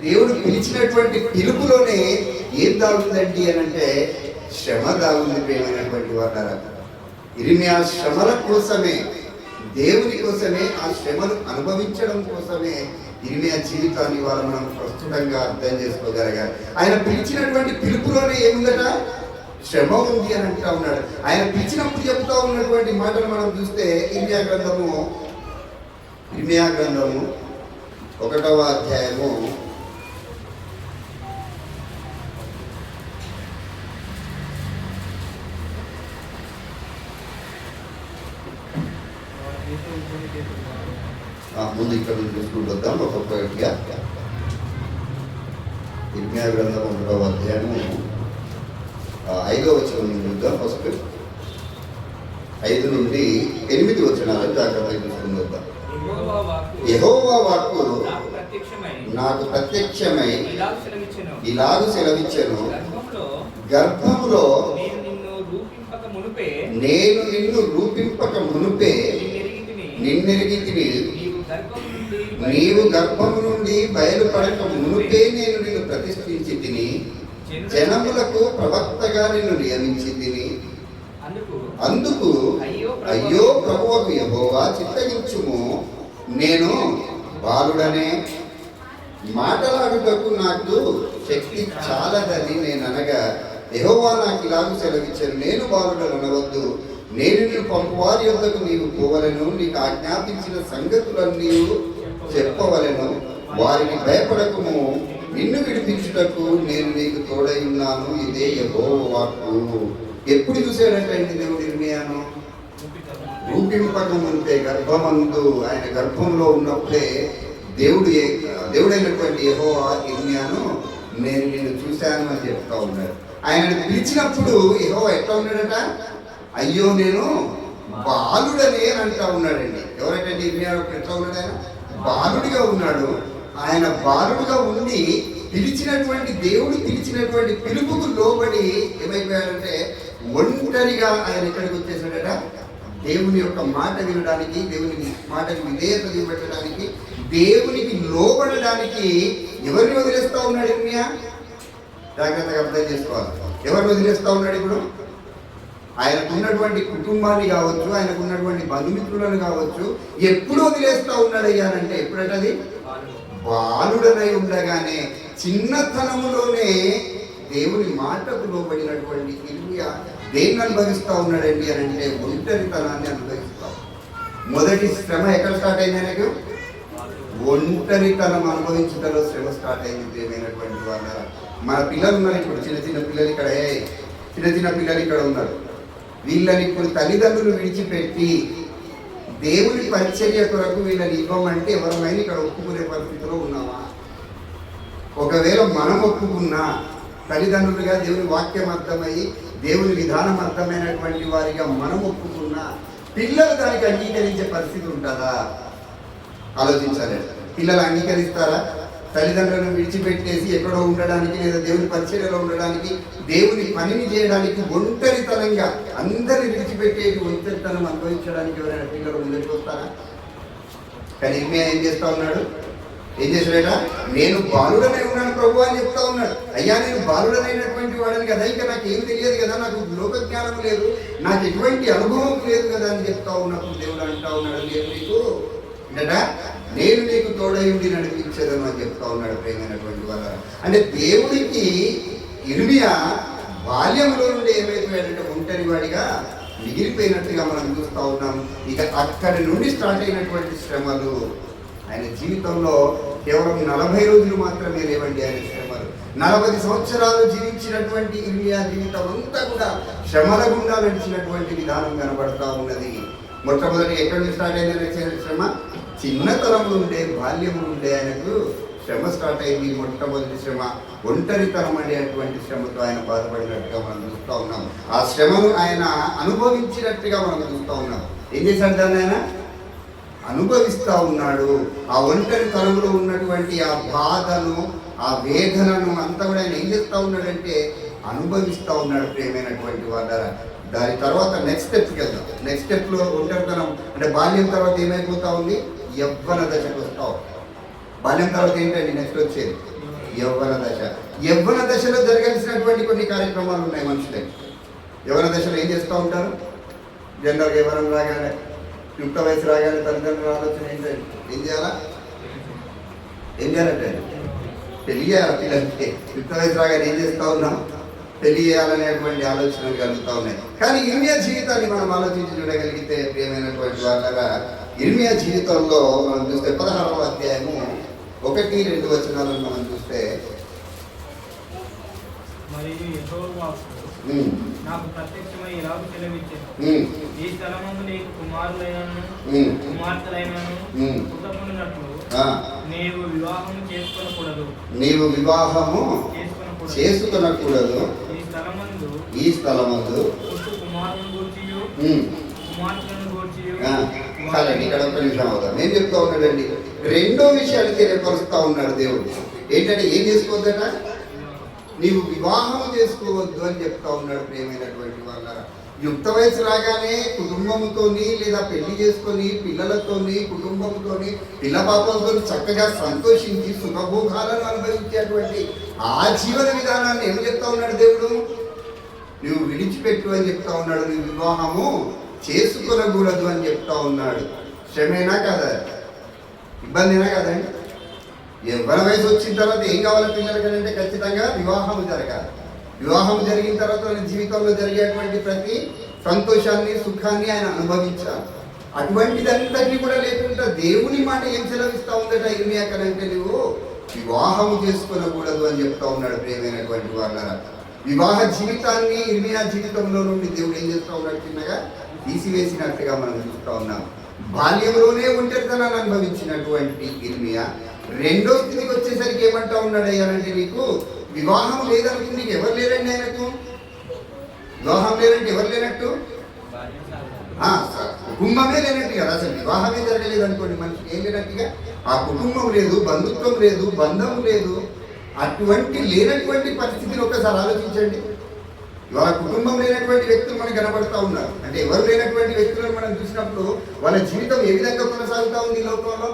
దేవుడు పిలిచినటువంటి పిలుపులోనే ఏం దాగుందండి అని అంటే శ్రమ దాగుంది. ప్రేమైనటువంటి వాటారా, ఇర్మియా శ్రమల కోసమే, దేవుని కోసమే, ఆ శ్రమను అనుభవించడం కోసమే ఇర్మియా జీవితాన్ని ఇవాళ మనం ప్రస్తుతంగా అర్థం చేసుకోగలగాలి. ఆయన పిలిచినటువంటి పిలుపులోనే ఏముందట? శ్రమ ఉంది అని అంటా ఉన్నాడు. ఆయన పిలిచినప్పుడు చెప్తా ఉన్నటువంటి మాటలు మనం చూస్తే ఇర్మియా గ్రంథము 1వ అధ్యాయము 1 ఇక్కడ చూసుకుంటూ వద్దాం ఒక్కొక్కటిగా. ఇర్మియా గ్రంథం 1వ అధ్యాయము 5వ వచనం నుండి చూద్దాం. ఫస్ట్ 5 నుండి 8 వచనాలు జాగ్రత్తగా చూసుకుని వద్దాం. యెహోవా వాక్కు నాకు ప్రత్యక్షమై ఇలాగు సెలవిచ్చెను, గర్భములో నేను నిన్ను రూపింపక మునుపే నిన్నెరిగితిని, నీవు గర్భము నుండి బయలుపడక మునుపే నేను నిన్ను ప్రతిష్ఠించి తిని, జనములకు ప్రవక్తగా నిన్ను నియమించి తిని. అందుకు అయ్యో ప్రభువకు యెహోవా, చిత్తగించుము, నేను బాలుడనే, మాటలాడుటకు నాకు శక్తి చాలదని నేను అనగా, యెహోవా నాకు ఇలాగూ సెలవిచ్చాను, నేను బాలుడను అనవద్దు, నేను నిన్ను పంపువారి యొద్దకు నీవు పోవలను, నీకు ఆజ్ఞాపించిన సంగతులన్నీ చెప్పవలను, వారికి భయపడకము, నిన్ను విడిపించుటకు నేను నీకు తోడై ఉన్నాను, ఇదే యెహోవా వాక్కు. ఎప్పుడు చూశాడంటే దేవుడు ఇర్మియాను? రూపింపక ముందే, గర్భమందు, ఆయన గర్భంలో ఉన్నప్పుడే దేవుడైనటువంటి యెహోవా ఇర్మియాను నేను నిన్ను చూశాను అని చెప్తా ఉన్నాడు. ఆయన పిలిచినప్పుడు యెహోవా ఎట్లా ఉన్నాడట? అయ్యో నేను బాలుడనే అని అంటా ఉన్నాడండి. ఎవరంటే ఇర్మియా ఎట్లా ఉన్నాడు? ఆయన బాలుడిగా ఉన్నాడు. ఆయన బాలుడుగా ఉండి దేవుడు పిలిచినటువంటి పిలుపుకు లోబడి ఏమైపోయాడంటే ఒంటరిగా ఆయన ఇక్కడికి వచ్చేసాడట. దేవుని యొక్క మాట వినడానికి, దేవుని మాటకి విధేయత చూపెట్టడానికి, దేవునికి లోబడడానికి ఎవరిని వదిలేస్తా ఉన్నాడు ఇర్మియా? జాగ్రత్తగా అర్థం చేసుకోవాలి. ఎవరిని వదిలేస్తా ఉన్నాడు ఇప్పుడు? ఆయనకున్నటువంటి కుటుంబాన్ని కావచ్చు, ఆయనకున్నటువంటి బంధుమిత్రులను కావచ్చు, ఎప్పుడు వదిలేస్తా ఉన్నాడు అయ్యానంటే ఎప్పుడటది? బాలుడనై ఉండగానే, చిన్నతనములోనే దేవుని మాటకు లోబడినటువంటి ఇర్మియా దేన్ని అనుభవిస్తూ ఉన్నాడండి అని అంటే ఒంటరితనాన్ని అనుభవిస్తాం. మొదటి శ్రమ ఎక్కడ స్టార్ట్ అయింది? ఆయనకు ఒంటరితనం అనుభవించడంలో శ్రమ స్టార్ట్ అయింది. ఏమైనటువంటి వాళ్ళ మన పిల్లలు ఉన్నారు ఇప్పుడు, చిన్న పిల్లలు ఇక్కడ, చిన్న పిల్లలు ఇక్కడ ఉన్నారు. వీళ్ళని ఇప్పుడు తల్లిదండ్రులు విడిచిపెట్టి దేవుని పరిచర్య కొరకు వీళ్ళని ఇవ్వమంటే ఎవరమైనా ఇక్కడ ఒప్పుకునే పరిస్థితిలో ఉన్నామా? ఒకవేళ మనం ఒప్పుకున్నా, తల్లిదండ్రులుగా దేవుని వాక్యం అర్థమయ్యి దేవుని విధానం అర్థమైనటువంటి వారిగా మనం ఒప్పుకున్నా, పిల్లలు దానికి అంగీకరించే పరిస్థితి ఉంటుందా? ఆలోచించాలి. పిల్లలు అంగీకరిస్తారా? తల్లిదండ్రులను విడిచిపెట్టేసి ఎక్కడో ఉండడానికి, లేదా దేవుని పరిచర్యలో ఉండడానికి, దేవుని పనిని చేయడానికి ఒంటరితనంగా అందరిని విడిచిపెట్టేసి ఒంటరితనం అనుభవించడానికి ఎవరైనా పిల్లలు ముందుకు వస్తారా? కానీ ఇర్మియా ఏం చేస్తా ఉన్నాడు? ఏం చేశాడట? నేను బాలుడనే ఉన్నాను ప్రభు అని చెప్తా ఉన్నాడు. అయ్యా నేను బాలుడనైనటువంటి వాడని కదా, ఇంకా నాకు ఏం తెలియదు కదా, నాకు లోక జ్ఞానం లేదు, నాకు ఎటువంటి అనుభవం లేదు కదా అని చెప్తా ఉన్నప్పుడు దేవుడు అంటా ఉన్నాడు, నేను నీకు తోడై ఉండి నడిపించేదను అని చెప్తా ఉన్నాడు. ప్రేమైనటువంటి వాళ్ళ అంటే దేవుడికి ఇర్మియా బాల్యంలో నుండి ఏమైపోయాడంటే ఒంటరి వాడిగా మిగిలిపోయినట్టుగా మనం చూస్తూ ఉన్నాం. ఇక అక్కడి నుండి స్టార్ట్ అయినటువంటి శ్రమలు ఆయన జీవితంలో కేవలం 40 రోజులు మాత్రమే లేవండి ఆయన శ్రమలు. 40 సంవత్సరాలు జీవించినటువంటి ఇర్మియా జీవితం అంతా కూడా శ్రమల గుండా నడిచినటువంటి విధానం కనబడతా ఉన్నది. మొట్టమొదటి ఎక్కడి నుంచి స్టార్ట్ అయింది శ్రమ? చిన్నతనం నుండే, బాల్యం నుండే ఆయనకు శ్రమ స్టార్ట్ అయింది. మొట్టమొదటి శ్రమ ఒంటరితనం అనేటువంటి శ్రమతో ఆయన బాధపడినట్టుగా మనం చూస్తూ ఉన్నాం. ఆ శ్రమను ఆయన అనుభవించినట్టుగా మనం చూస్తూ ఉన్నాం. ఏం చేశాడు దాన్ని? ఆయన అనుభవిస్తూ ఉన్నాడు. ఆ ఒంటరితనంలో ఉన్నటువంటి ఆ బాధను, ఆ వేదనను అంతా కూడా ఆయన ఏం చేస్తూ ఉన్నాడంటే అనుభవిస్తూ ఉన్నాడు. ప్రేమైనటువంటి వాళ్ళ దాని తర్వాత నెక్స్ట్ స్టెప్కి వెళ్దాం. నెక్స్ట్ స్టెప్లో ఒంటరితనం అంటే బాల్యం తర్వాత ఏమైపోతా ఉంది? యవ్వన దశకు వస్తావు. బాల్యం తర్వాత ఏంటండి నెక్స్ట్ వచ్చేది? యవ్వన దశ. యవ్వన దశలో జరగాల్సినటువంటి కొన్ని కార్యక్రమాలు ఉన్నాయి మనుషులకి. యవ్వన దశలో ఏం చేస్తూ ఉంటారు? జనరల్గా యవ్వనం రాగానే, యుక్త వయసు రాగానే తల్లిదండ్రుల ఆలోచన ఏంటంటే ఏం చేయాలా? ఏం చేయాలంటే పెళ్లి చేయాలి. పిల్లలకి యుక్త వయసు రాగానే ఏం చేస్తూ ఉన్నాం? పెళ్లి చేయాలనేటువంటి ఆలోచనలు కలుగుతూ ఉన్నాయి. కానీ ఇర్మియా జీవితాన్ని మనం ఆలోచించి చూడగలిగితే ప్రియమైనటువంటి వాళ్ళగా, ఇర్మియా జీవితంలో మనం చూస్తే 16వ అధ్యాయము 1-2 వచనాలను మనం చూస్తే, మరియు యెహోవా నాకు ప్రత్యక్షమై ఇలాగ సెలవిచ్చెను, ఈ స్థలమందు నీకు కుమారులైనను కుమార్తెలైనను పుట్టబడినట్లు నీవు వివాహము చేసుకొనకూడదు. నీవు వివాహము చేసుకొనకూడదు. ఈ స్థలమందు పుట్టు కుమారులను గూర్చియు కుమార్తెలను గూర్చియు. చాలండి, ఇక్కడ ఒక నిమిషం అవుతాం. ఏం చెప్తా ఉన్నాడండి? రెండో విషయాలు తెలియపరుస్తా ఉన్నాడు దేవుడు. ఏంటంటే ఏం చేసుకోవద్దట? నీవు వివాహం చేసుకోవద్దు అని చెప్తా ఉన్నాడు. ప్రియమైనటువంటి వాళ్ళ, యుక్త వయసు రాగానే కుటుంబంతోని లేదా పెళ్లి చేసుకొని పిల్లలతోని కుటుంబంతోని పిల్ల పాపలతో చక్కగా సంతోషించి సుఖభోగాలను అనుభవించేటువంటి ఆ జీవన విధానాన్ని ఏమి చెప్తా ఉన్నాడు దేవుడు? నువ్వు విడిచిపెట్టు అని చెప్తా ఉన్నాడు. నువ్వు వివాహము చేసుకొనకూడదు అని చెప్తా ఉన్నాడు. శ్రమేనా కదా? ఇబ్బందినా కదండి? యవ్వన వయసు వచ్చిన తర్వాత ఏం కావాలి పిల్లలకి అంటే ఖచ్చితంగా వివాహం జరగాలి. వివాహం జరిగిన తర్వాత జీవితంలో జరిగేటువంటి ప్రతి సంతోషాన్ని సుఖాన్ని ఆయన అనుభవించాలి. అటువంటిదంతటినీ కూడా లేకుండా దేవుని మాట ఏం సెలవిస్తూ ఉందట ఇర్మియాకనంటే, నువ్వు వివాహము చేసుకొనకూడదు అని చెప్తా ఉన్నాడు. ప్రియమైనటువంటి వాళ్ళ, వివాహ జీవితాన్ని ఇర్మియా జీవితంలో నుండి దేవుడు ఏం చేస్తూ ఉన్నాడు? చిన్నగా తీసివేసినట్టుగా మనం చూస్తూ ఉన్నాం. బాల్యంలోనే ఒంటరితనాన్ని అనుభవించినటువంటి ఇర్మియా రెండో స్థితికి వచ్చేసరికి ఏమంటా ఉన్నాడు అయ్యానంటే, నీకు వివాహం లేదనుకుంది. నీకు ఎవరు లేరండి? ఆయనకు వివాహం లేదంటే ఎవరు లేనట్టు? కుటుంబమే లేనట్టు కదా. అసలు వివాహమే జరగలేదు అనుకోండి, మనిషికి ఏం లేనట్టుగా. ఆ కుటుంబం లేదు, బంధుత్వం లేదు, బంధం లేదు. అటువంటి లేనటువంటి పరిస్థితిని ఒకసారి ఆలోచించండి. ఇవాళ కుటుంబం లేనటువంటి వ్యక్తులు మనకు కనబడుతూ ఉన్నారు. అంటే ఎవరు లేనటువంటి వ్యక్తులను మనం చూసినప్పుడు వాళ్ళ జీవితం ఏ విధంగా కొనసాగుతూ ఉంది ఈ లోకంలో?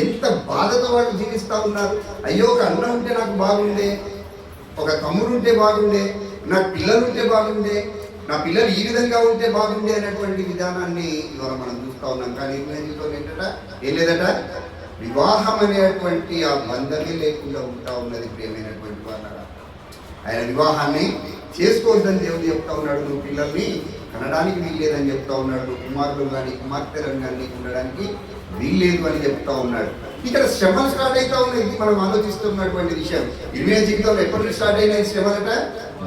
ఎంత బాధతో వాళ్ళు జీవిస్తూ ఉన్నారు. అయ్యో, ఒక అన్న ఉంటే నాకు బాగుండే, ఒక తమ్ముడు ఉంటే బాగుండే, నాకు పిల్లలు ఉంటే బాగుండే, నా పిల్లలు ఈ విధంగా ఉంటే బాగుండే అనేటువంటి విధానాన్ని ఇవాళ మనం చూస్తూ ఉన్నాం. కానీ ఏంటంటే ఏం లేదట? వివాహం అనేటువంటి ఆ బంధమే లేకుండా ఉంటా ఉన్నది. ప్రియమైనటువంటి వాళ్ళ, ఆయన వివాహాన్ని చేసుకోవద్దని దేవుడు చెప్తా ఉన్నాడు. నువ్వు పిల్లల్ని కనడానికి వీల్లేదని చెప్తా ఉన్నాడు. నువ్వు కుమారులు కానీ కుమార్తెలను కానీ ఉండడానికి వీల్లేదు అని చెప్తా ఉన్నాడు. ఇక్కడ శ్రమలు స్టార్ట్ అవుతా ఉన్నాయి. ఇది మనం ఆలోచిస్తున్నటువంటి విషయం. ఇర్మియా జీవితంలో ఎప్పటి నుంచి స్టార్ట్ అయినాయి శ్రమలట?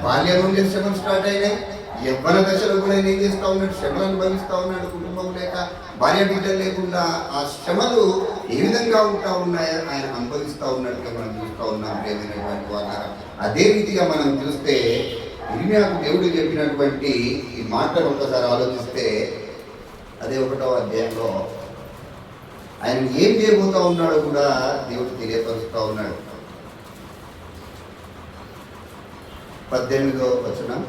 బాల్యం నుండి శ్రమలు స్టార్ట్ అయినాయి. యవ్వన దశలో కూడా ఆయన ఏం చేస్తూ ఉన్నాడు? శ్రమలు అనుభవిస్తూ ఉన్నాడు. కుటుంబం లేక, భార్య బిడ్డలు లేకుండా ఆ శ్రమలు ఏ విధంగా ఉంటా ఉన్నాయో ఆయన అనుభవిస్తూ ఉన్నట్టుగా మనం చూస్తూ ఉన్నాం. ప్రియమైనటువంటి వాళ్ళ, అదే రీతిగా మనం చూస్తే ఇర్మియాకు దేవుడు చెప్పినటువంటి ఈ మాటలు ఒక్కసారి ఆలోచిస్తే, అదే 1వ అధ్యాయంలో ఆయన ఏం చేయబోతా ఉన్నాడో కూడా దేవుడు తెలియపరుస్తూ ఉన్నాడు. 18వ వచనం,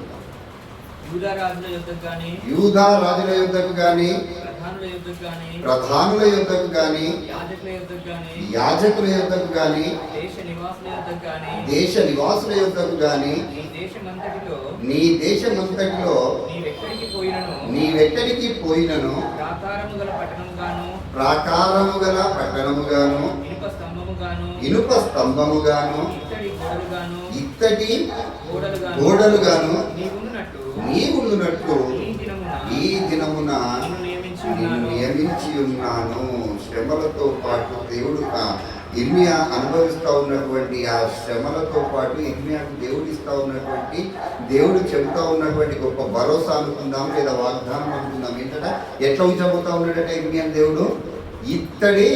యూదా రాజుల యుద్ధకు గాని ప్రధానుల యుద్ధకు గాని యాజకుల యుద్ధకు గాని దేశ నివాసుల యుద్ధకు గాని నీ దేశమంతటిలో నీవెక్కడికి పోయినను ప్రాకారము గల పట్టణముగాను ఇనుప స్తంభముగాను ఇత్తడి గోడలుగాను నీవున్నట్టు ఈ దినమున నియమించి ఉన్నాను. శ్రమలతో పాటు దేవుడు ఇర్మియా అనుభవిస్తూ ఉన్నటువంటి ఆ శ్రమలతో పాటు ఇర్మియాకు దేవుడు ఇస్తూ ఉన్నటువంటి, దేవుడు చెబుతూ ఉన్నటువంటి గొప్ప భరోసా అనుకుందాం లేదా వాగ్దానం అనుకుందాం. ఏంటంటే ఎట్లా ఉంచబోతా ఉన్నాడట ఇర్మియాను దేవుడు? ఇత్తడి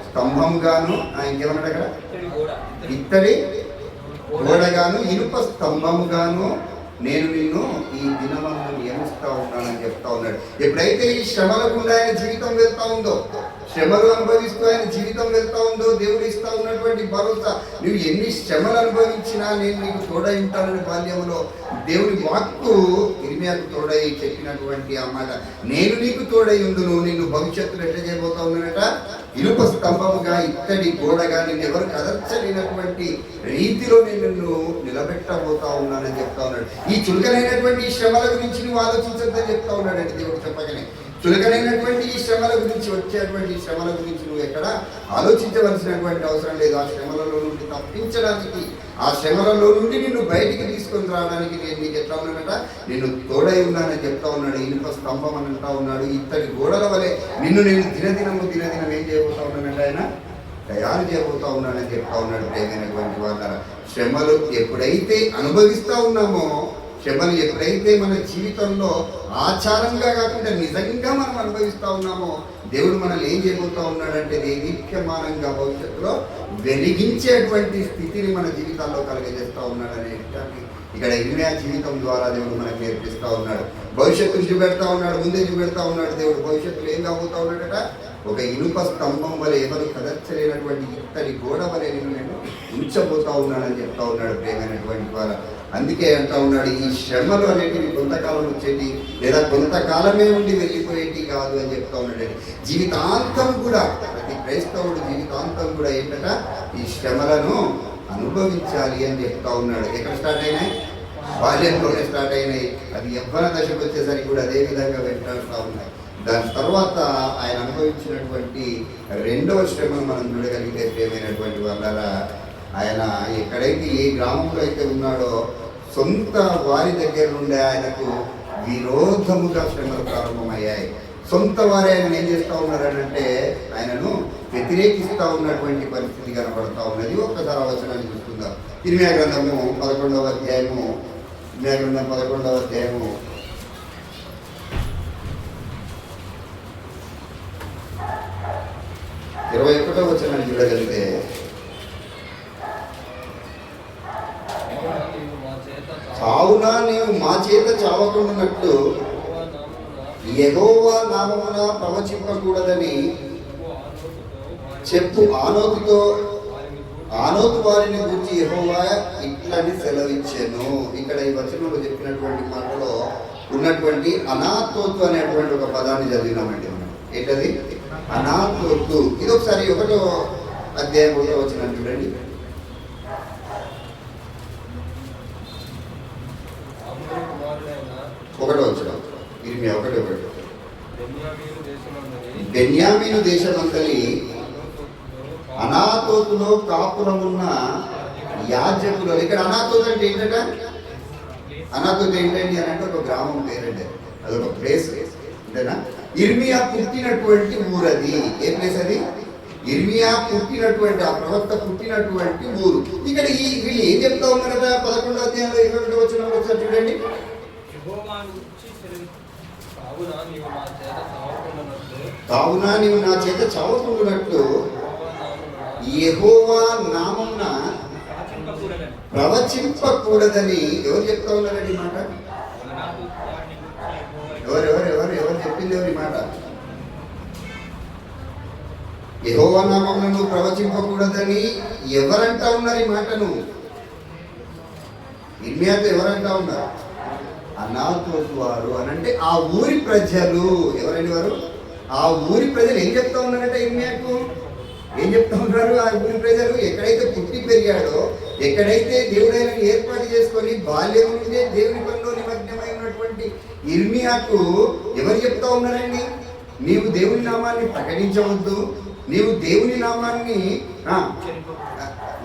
స్తంభంగాను, ఇంకేమన్నాడు అక్కడ? ఇత్తడి గోడగాను ఇనుప స్తంభముగాను నేను నిన్ను ఈ దినమందు నియమిస్తూ ఉన్నానని చెప్తా ఉన్నాడు. ఎప్పుడైతే ఈ శ్రమల గుండా ఆయన జీవితం వెళ్తా ఉందో, శ్రమలు అనుభవిస్తూ ఆయన జీవితం వెళ్తా ఉందో దేవుడు ఇస్తా ఉన్నటువంటి భరోసా. నువ్వు ఎన్ని శ్రమలు అనుభవించినా నేను నీకు తోడై ఉంటానని బాల్యంలో దేవుని వాక్కు ఇర్మియాకు తోడై చెప్పినటువంటి ఆ మాట, నేను నీకు తోడై ఉండును, నిన్ను భవిష్యత్తులో ఎట్లా చేయబోతా ఉన్నానట, ఇనుప స్తంభముగా ఇత్తడి గోడగా నిన్ను ఎవరు కదర్చలేనటువంటి రీతిలో నేను నిన్ను నిలబెట్టబోతా ఉన్నానని చెప్తా ఉన్నాడు. ఈ చులకనైనటువంటి శ్రమల గురించి నువ్వు ఆలోచించద్దని చెప్తా ఉన్నాడండి దేవుడు చెప్పగానే. చులకనైనటువంటి ఈ శ్రమల గురించి, వచ్చేటువంటి శ్రమల గురించి నువ్వు ఎక్కడ ఆలోచించవలసినటువంటి అవసరం లేదు. ఆ శ్రమలలో నుండి తప్పించడానికి, ఆ శ్రమలలో నుండి నిన్ను బయటికి తీసుకొని రావడానికి నేను నీకు ఎట్లా ఉన్నానట, నేను తోడై ఉన్నానని చెప్తా ఉన్నాడు. ఇనుప స్తంభం అని అంటా ఉన్నాడు. ఇత్తడి గోడల వలె నిన్ను నేను దినదినం ఏం చేయబోతా ఉన్నానంటే ఆయన తయారు చేయబోతా ఉన్నానని చెప్తా ఉన్నాడు. ప్రేమైనటువంటి వాళ్ళ శ్రమలు ఎప్పుడైతే అనుభవిస్తూ ఉన్నామో, శ్రమలు ఎప్పుడైతే మన జీవితంలో ఆచారంగా కాకుండా నిజంగా మనం అనుభవిస్తూ ఉన్నామో, దేవుడు మనల్ని ఏం చేయబోతా ఉన్నాడంటే దేదీప్యమానంగా భవిష్యత్తులో వెలిగించేటువంటి స్థితిని మన జీవితాల్లో కలుగజేస్తూ ఉన్నాడు అనే విషయాన్ని ఇక్కడ ఇర్మియా జీవితం ద్వారా దేవుడు మనకు నేర్పిస్తూ ఉన్నాడు. భవిష్యత్తును చూపెడతా ఉన్నాడు, ముందే చూపెడతా ఉన్నాడు. దేవుడు భవిష్యత్తులో ఏం కాబోతా ఉన్నాడట, ఒక ఇనుప స్తంభం వలె ఎవరు కదర్చలేనటువంటి ఇత్తడి గోడ వలె నేను ఉంచబోతా ఉన్నానని చెప్తా ఉన్నాడు. ప్రేమైనటువంటి వారు అందుకే అంటా ఉన్నాడు, ఈ శ్రమలు అనేటివి కొంతకాలం వచ్చేటి లేదా కొంతకాలమే ఉండి వెళ్ళిపోయేటి కాదు అని చెప్తా ఉన్నాడు. జీవితాంతం కూడా ప్రతి క్రైస్తవుడు జీవితాంతం కూడా ఏంటట, ఈ శ్రమలను అనుభవించాలి అని చెప్తా ఉన్నాడు. ఎక్కడ స్టార్ట్ అయినాయి? బాల్యంలోనే స్టార్ట్ అయినాయి. అది యవ్వన దశకు వచ్చేసరికి కూడా అదే విధంగా వెంటాడుతూ ఉన్నాయి. దాని తర్వాత ఆయన అనుభవించినటువంటి రెండవ శ్రమను మనం చూడగలిగితే ప్రేమైనటువంటి వాళ్ళ, ఆయన ఎక్కడైతే ఏ గ్రామంలో అయితే ఉన్నాడో సొంత వారి దగ్గర నుండి ఆయనకు విరోధముగా శ్రమలు ప్రారంభమయ్యాయి. సొంత వారే ఆయన ఏం చేస్తూ ఉన్నారనంటే ఆయనను వ్యతిరేకిస్తూ ఉన్నటువంటి పరిస్థితి కనబడతా ఉన్నది. ఒక్కసారి వచనాన్ని చూస్తుందాం. ఇర్మియా గ్రంథము 11వ అధ్యాయము 21వ వచనాన్ని చూడగలిగితే, కావున నీవు మా చేత చావకుండానట్లు యెహోవా నామమున ప్రవచింపకూడదని చెప్పు. ఆనోతు వారిని గురించి యెహోవా ఇట్లని సెలవిచ్చెను. ఇక్కడ ఈ వచనంలో చెప్పినటువంటి మాటలో ఉన్నటువంటి అనాతోతు అనేటువంటి ఒక పదాన్ని చదివినామండి మనం. ఏంటది? అనాతోతు. ఇది ఒకసారి 1వ అధ్యాయం 1వ వచనం చూడండి. ఇర్మియా 1:1 బెన్యామీను దేశమంతలి అనాతోతులో కాపురమున్న యాజకులు. ఇక్కడ అనాతోతు అంటే ఏంటంటే, అనాతోతు ఏంటండి అని అంటే ఒక గ్రామం పేరండి, అదొక ప్లేస్ అంతేనా. ఇర్మియా పుట్టినటువంటి ఊరు అది. ఏ ప్లేస్ అది? ఇర్మియా పుట్టినటువంటి, ఆ ప్రవక్త పుట్టినటువంటి ఊరు. ఇక్కడ వీళ్ళు ఏం చెప్తా ఉన్నారు కదా 11వ అధ్యాయంలో 21వ వచనంలో ఒకసారి చూడండి. కావున నీవు నా చేత చావకుండానట్లు యెహోవా నామమున ప్రవచింపకూడదని ఎవరు చెప్తా ఉన్నారండి మాట? ఎవరు చెప్పింది ఎవరి మాట? యెహోవా నామమున నువ్వు ప్రవచింపకూడదని ఎవరంటా ఉన్నారు ఈ మాటను? ఇర్మియాతో ఎవరంటా ఉన్నారు? అనాతోతు వారు అనంటే ఆ ఊరి ప్రజలు. ఎవరండి వారు? ఆ ఊరి ప్రజలు ఏం చెప్తా ఉన్నారంటే ఇర్మియాకు ఏం చెప్తా ఉన్నారు? ఆ ఊరి ప్రజలు ఎక్కడైతే పుట్టి పెరిగాడో, ఎక్కడైతే దేవుడైన ఏర్పాటు చేసుకొని బాల్యం నుండే దేవుని పనిలో నిమగ్నమై ఉన్నటువంటి ఇర్మియాకు ఎవరు చెప్తా ఉన్నారండి? నీవు దేవుని నామాన్ని ప్రకటించవద్దు, నీవు దేవుని నామాన్ని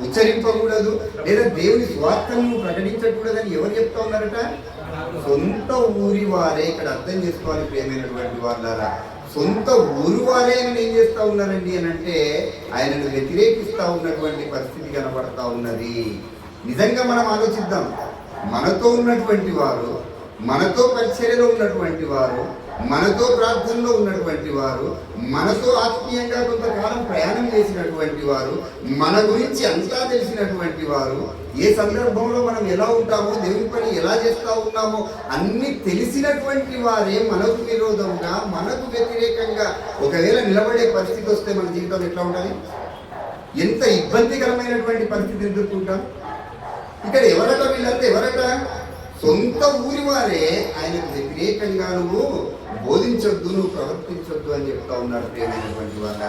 ఉచ్చరింపకూడదు, లేదా దేవుని స్వార్థం నువ్వు ప్రకటించకూడదని ఎవరు చెప్తా ఉన్నారట? సొంత ఊరి వారే. ఇక్కడ అర్థం చేసుకోవాలి ప్రేమైనటువంటి వాళ్ళారా, సొంత ఊరు వారే ఆయన ఏం చేస్తూ ఉన్నారండి అని అంటే ఆయనను వ్యతిరేకిస్తూ ఉన్నటువంటి పరిస్థితి కనబడతా ఉన్నది. నిజంగా మనం ఆలోచిద్దాం, మనతో ఉన్నటువంటి వారు, మనతో పరిచర్యలో ఉన్నటువంటి వారు, మనతో ప్రార్థనలో ఉన్నటువంటి వారు, మనతో ఆత్మీయంగా కొంతకాలం ప్రయాణం చేసినటువంటి వారు, మన గురించి అంతా తెలిసినటువంటి వారు, ఏ సందర్భంలో మనం ఎలా ఉంటామో, దేవుని పని ఎలా చేస్తూ ఉన్నామో అన్ని తెలిసినటువంటి వారే మనకు విరోధంగా, మనకు వ్యతిరేకంగా ఒకవేళ నిలబడే పరిస్థితి వస్తే మన జీవితం ఎట్లా ఉంటుంది? ఎంత ఇబ్బందికరమైనటువంటి పరిస్థితి ఎదుర్కొంటాం. ఇక్కడ ఎవరట వీళ్ళంతా? ఎవరట? సొంత ఊరి వారే ఆయనకు వ్యతిరేకంగా నువ్వు బోధించొద్దు, నువ్వు ప్రవర్తించొద్దు అని చెప్తా ఉన్నాడు. ప్రియమైనటువంటి వాళ్ళ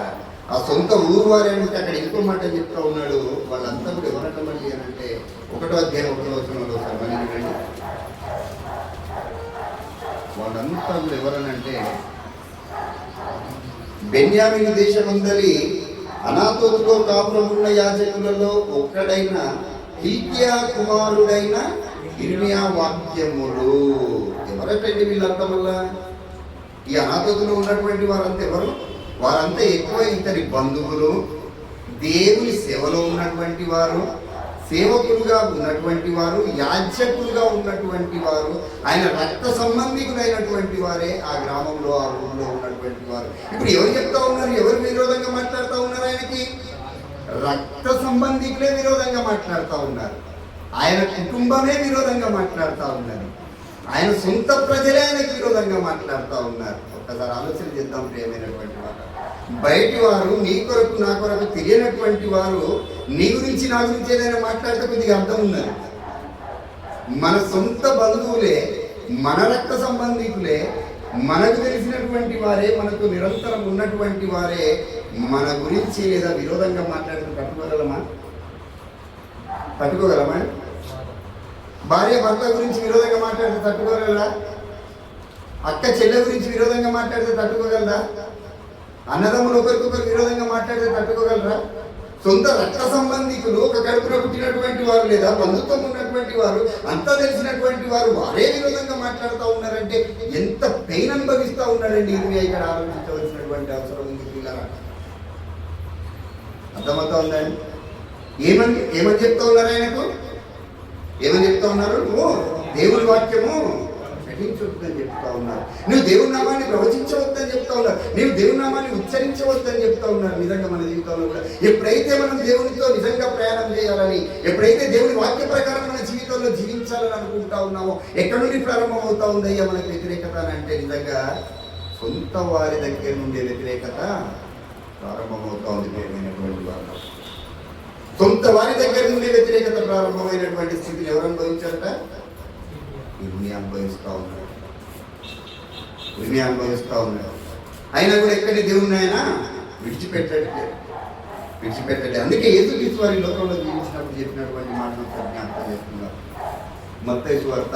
ఆ సొంత ఊరు వారే అంటే అక్కడ ఇంకో మాట చెప్తా ఉన్నాడు. వాళ్ళంతా కూడా ఎవరట మళ్ళీ అని అంటే 1వ అధ్యాయం 1వ వచనంలో మళ్ళీ వినండి. వాళ్ళంతా కూడా ఎవరనంటే బెన్యామీను దేశమందలి అనాతోతులో కాపురమున్న యాజకులలో ఒక్కడైన హిల్కియా కుమారుడైన ఇర్మియా వాక్యములు. ఎవరటండి వీళ్ళంతా? వల్ల ఈ అనాథతులు ఉన్నటువంటి వారంతా ఎవరు? వారంతా ఎక్కువ ఇతని బంధువులు, దేవుని సేవలో ఉన్నటువంటి వారు, సేవకులుగా ఉన్నటువంటి వారు, యాజకులుగా ఉన్నటువంటి వారు, ఆయన రక్త సంబంధికులైనటువంటి వారే ఆ గ్రామంలో, ఆ ఊళ్ళో ఉన్నటువంటి వారు. ఇప్పుడు ఎవరు చెప్తా ఉన్నారు? ఎవరు విరోధంగా మాట్లాడుతూ ఉన్నారు? ఆయనకి రక్త సంబంధికులే విరోధంగా మాట్లాడుతూ ఉన్నారు. ఆయన కుటుంబమే విరోధంగా మాట్లాడుతూ ఉన్నారు. ఆయన సొంత ప్రజలే ఆయనకు విరోధంగా మాట్లాడుతూ ఉన్నారు. ఒక్కసారి ఆలోచన చేద్దాం ప్రియమైనటువంటి వారు. బయటి వారు, నీ కొరకు నా కొరకు తెలియనటువంటి వారు నీ గురించి నా గురించి ఏదైనా మాట్లాడితే కొద్దిగా అర్థం ఉన్నది. మన సొంత బంధువులే, మన రక్త సంబంధికులే, మనకు తెలిసినటువంటి వారే, మనకు నిరంతరం ఉన్నటువంటి వారే మన గురించి లేదా విరోధంగా మాట్లాడితే తట్టుకోగలమా? భార్య భర్త గురించి విరోధంగా మాట్లాడితే తట్టుకోగలరా? అక్క చెల్లె గురించి విరోధంగా మాట్లాడితే తట్టుకోగలరా? అన్నదమ్ములు ఒకరికొకరు విరోధంగా మాట్లాడితే తట్టుకోగలరా? సొంత రక్త సంబంధికులు, ఒక కడుపున పుట్టినటువంటి వారు లేదా బంధుత్వం ఉన్నటువంటి వారు, అంతా తెలిసినటువంటి వారు వారే విరోధంగా మాట్లాడుతూ ఉన్నారంటే ఎంత పెయిన్ అనుభవిస్తూ ఉన్నాడండి. ఇర్మియా ఇక్కడ ఆలోచించవలసినటువంటి అవసరం ఉంది. పిల్లరా, అర్థమవుతా ఉందండి? ఏమని చెప్తా ఉన్నారు? ఆయనకు ఏమని చెప్తా ఉన్నారు? నువ్వు దేవుని వాక్యము గ్రహించవద్దని చెప్తా ఉన్నారు. నువ్వు దేవుని నామాన్ని ప్రవచించవద్దని చెప్తా ఉన్నారు. నీవు దేవుని నామాన్ని ఉచ్చరించవద్దని చెప్తా ఉన్నారు. నిజంగా మన జీవితంలో కూడా ఎప్పుడైతే మనం దేవునితో నిజంగా ప్రయాణం చేయాలని, ఎప్పుడైతే దేవుని వాక్య ప్రకారం మన జీవితంలో జీవించాలని అనుకుంటా ఉన్నామో, ఎక్కడి నుండి ప్రారంభం అవుతా ఉందయ్యా మనకు వ్యతిరేకత అని అంటే నిజంగా సొంత వారి దగ్గర నుండి వ్యతిరేకత ప్రారంభమవుతా ఉంది. ప్రియమైనటువంటి వాళ్ళు, సొంత వారి దగ్గర నుండి వ్యతిరేకత ప్రారంభమైనటువంటి స్థితిని ఎవరు అనుభవించారట? ఇర్మియా అనుభవిస్తూ ఉన్నాడు. అయినా కూడా ఎక్కడి దేవుని ఆయన విడిచిపెట్టలేదు. అందుకే యేసుక్రీస్తు వారి లోకంలో జీవించినప్పుడు చెప్పినటువంటి మాటలు జ్ఞాపకం చేస్తున్నారు. మత్తయి సువార్త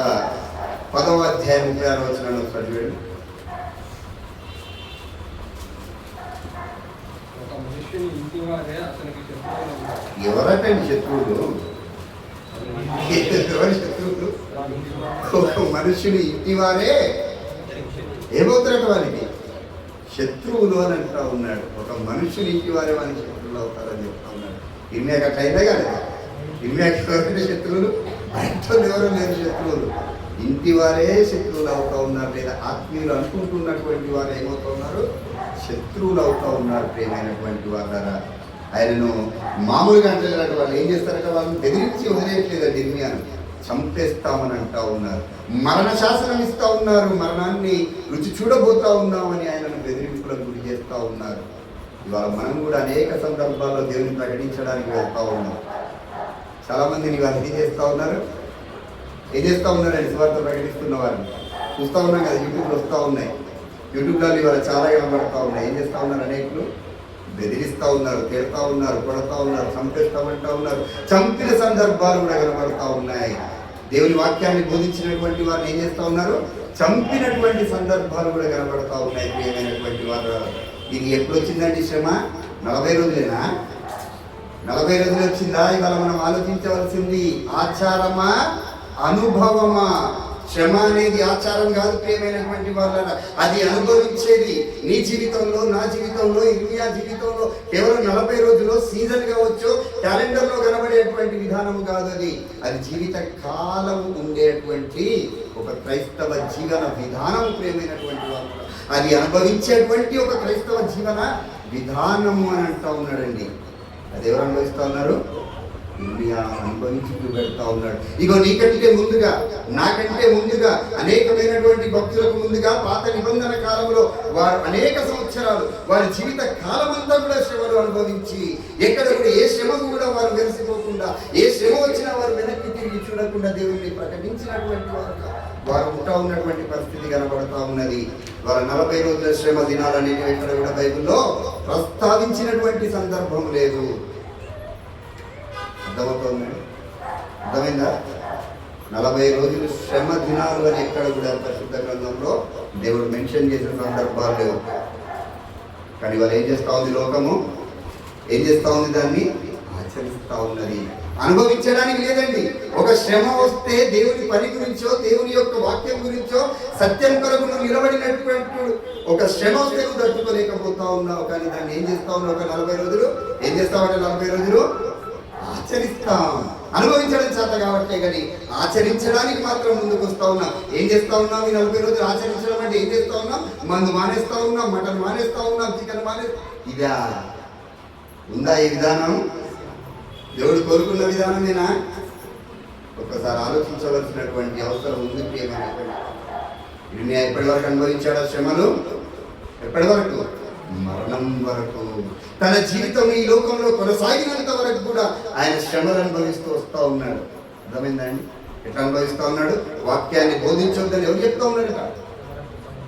10వ అధ్యాయం 36వ వచనంలో చదివాడు. ఎవరటండి శత్రువులు? ఎవరి శత్రువులు? ఒక మనుషుని ఇంటి వారే ఏమవుతారట? వారికి శత్రువులు అని అంటా ఉన్నాడు. ఒక మనుషుని ఇంటి వారే వారికి శత్రువులు అవుతారని చెప్తా ఉన్నాడు. ఇర్మియాకి అట్లా అయినా కాదు. ఇర్మియాకి ఎవరంటే శత్రువులు? బయట ఎవరు లేరు శత్రువులు. ఇంటి వారే శత్రువులు అవుతా ఉన్నారు. లేదా ఆత్మీయులు అనుకుంటున్నటువంటి వారు ఏమవుతా ఉన్నారు? శత్రువులు అవుతా ఉన్నారు. ప్రియమైనటువంటి వారు, ఆయనను మామూలుగా అంటే వాళ్ళు ఏం చేస్తారంటే వాళ్ళని బెదిరించి వదిలేయట్లేదండి. ఇర్మియాను చంపేస్తామని అంటా ఉన్నారు. మరణ శాసనం ఇస్తా ఉన్నారు. మరణాన్ని రుచి చూడబోతా ఉన్నామని ఆయనను బెదిరింపులకు గురి చేస్తూ ఉన్నారు. ఇవాళ మనం కూడా అనేక సందర్భాల్లో దేవుని ప్రకటించడానికి వెళ్తూ ఉన్నాం. చాలామందిని వాళ్ళు ఏం చేస్తూ ఉన్నారండి? సువార్త ప్రకటిస్తున్న వారిని చూస్తూ ఉన్నాం కదా, యూట్యూబ్లో వస్తూ ఉన్నాయి. యూట్యూబ్లో ఇవాళ చాలా కనబడతా ఉన్నాయి. ఏం చేస్తూ ఉన్నారు? అనేకులు బెదిరిస్తూ ఉన్నారు, తిడతా ఉన్నారు, కొడతా ఉన్నారు, చంపేస్తామంటా ఉన్నారు. చంపిన సందర్భాలు కూడా కనబడతా ఉన్నాయి. దేవుని వాక్యాన్ని బోధించినటువంటి వారిని ఏం చేస్తూ ఉన్నారు? చంపినటువంటి సందర్భాలు కూడా కనబడతా ఉన్నాయి. ప్రియమైనటువంటి వారు, ఇది ఎప్పుడు వచ్చిందండి శ్రమ? 40 రోజులేనా? 40 రోజులు వచ్చిందా? ఇవాళ మనం ఆలోచించవలసింది ఆచారమా, అనుభవమా? శ్రమ అనేది ఆచారం కాదు ప్రియమైనటువంటి వాళ్ళ, అది అనుభవించేది. నీ జీవితంలో, నా జీవితంలో, ఇర్మియా జీవితంలో కేవలం 40 రోజుల్లో సీజన్ కావచ్చు, క్యాలెండర్లో కనబడేటువంటి విధానము కాదు. అది జీవిత కాలం ఉండేటువంటి ఒక క్రైస్తవ జీవన విధానం ప్రియమైనటువంటి వాళ్ళు. అది అనుభవించేటువంటి ఒక క్రైస్తవ జీవన విధానము అని అంటా ఉన్నాడండి. అది ఎవరు అనుభవిస్తూ ఉన్నారు? ఇర్మియా అనుభవించి చూపెడతా ఉన్నాడు. ఇగో నీకంటే ముందుగా, నాకంటే ముందుగా, అనేకమైనటువంటి భక్తులకు ముందుగా పాత నిబంధన కాలంలో వారు అనేక సంవత్సరాలు వారి జీవిత కాలం అంతా కూడా శ్రమలు అనుభవించి, ఎక్కడ కూడా ఏ శ్రమ కూడా వారు వెలిసిపోకుండా, ఏ శ్రమ వచ్చినా వారు వెనక్కి తిరిగి చూడకుండా దేవుణ్ణి ప్రకటించినటువంటి వారు ఉంటా ఉన్నటువంటి పరిస్థితి కనబడతా ఉన్నది. వారు 40 రోజుల శ్రమ దినాలనేవి ఎక్కడ కూడా బైబిల్లో ప్రస్తావించినటువంటి సందర్భం లేదు. అర్థమవుతుంది? అర్థమైందా? 40 రోజులు శ్రమ దినాలు అని ఎక్కడ కూడా పరిశుద్ధ గ్రంథంలో దేవుడు మెన్షన్ చేసిన సందర్భాలు లేవు. కానీ వాళ్ళు ఏం చేస్తూ ఉంది? లోకము ఏం చేస్తూ ఉంది? దాన్ని ఆచరిస్తూ ఉన్నది. అనుభవించడానికి లేదండి. ఒక శ్రమ వస్తే దేవుని పని గురించో, దేవుని యొక్క వాక్యం గురించో, సత్యం కొరకు నువ్వు నిలబడినటువంటి ఒక శ్రమ వస్తే నువ్వు తట్టుకోలేకపోతా ఉన్నావు. కానీ దాన్ని ఏం చేస్తా ఉన్నావు? ఒక 40 రోజులు ఏం చేస్తావంటే 40 రోజులు ఆచరిస్తాం. అనుభవించడం చేత కాబట్టే కానీ ఆచరించడానికి మాత్రం ముందుకు వస్తా ఉన్నాం. ఏం చేస్తా ఉన్నాం? ఈ 40 రోజులు ఆచరించడం అంటే ఏం చేస్తా ఉన్నాం? మందు మానేస్తా ఉన్నాం, మటన్ మానేస్తా ఉన్నాం, చికెన్ ఇదా ఉందా ఈ విధానం? దేవుడు కోరుకున్న విధానమేనా? ఒక్కసారి ఆలోచించవలసినటువంటి అవసరం ఉంది ప్రియమైనటువంటి. ఇర్మియా ఎప్పటి వరకు అనుభవించాడు శ్రమలు? ఎప్పటి వరకు? మరణం వరకు. తన జీవితం ఈ లోకంలో కొనసాగినంత వరకు కూడా ఆయన శ్రమలు అనుభవిస్తూ వస్తూ ఉన్నాడు. అర్థమైందండి? ఎట్లా అనుభవిస్తూ ఉన్నాడు? వాక్యాన్ని బోధించొద్దని ఎవరు చెప్తా ఉన్నాడు?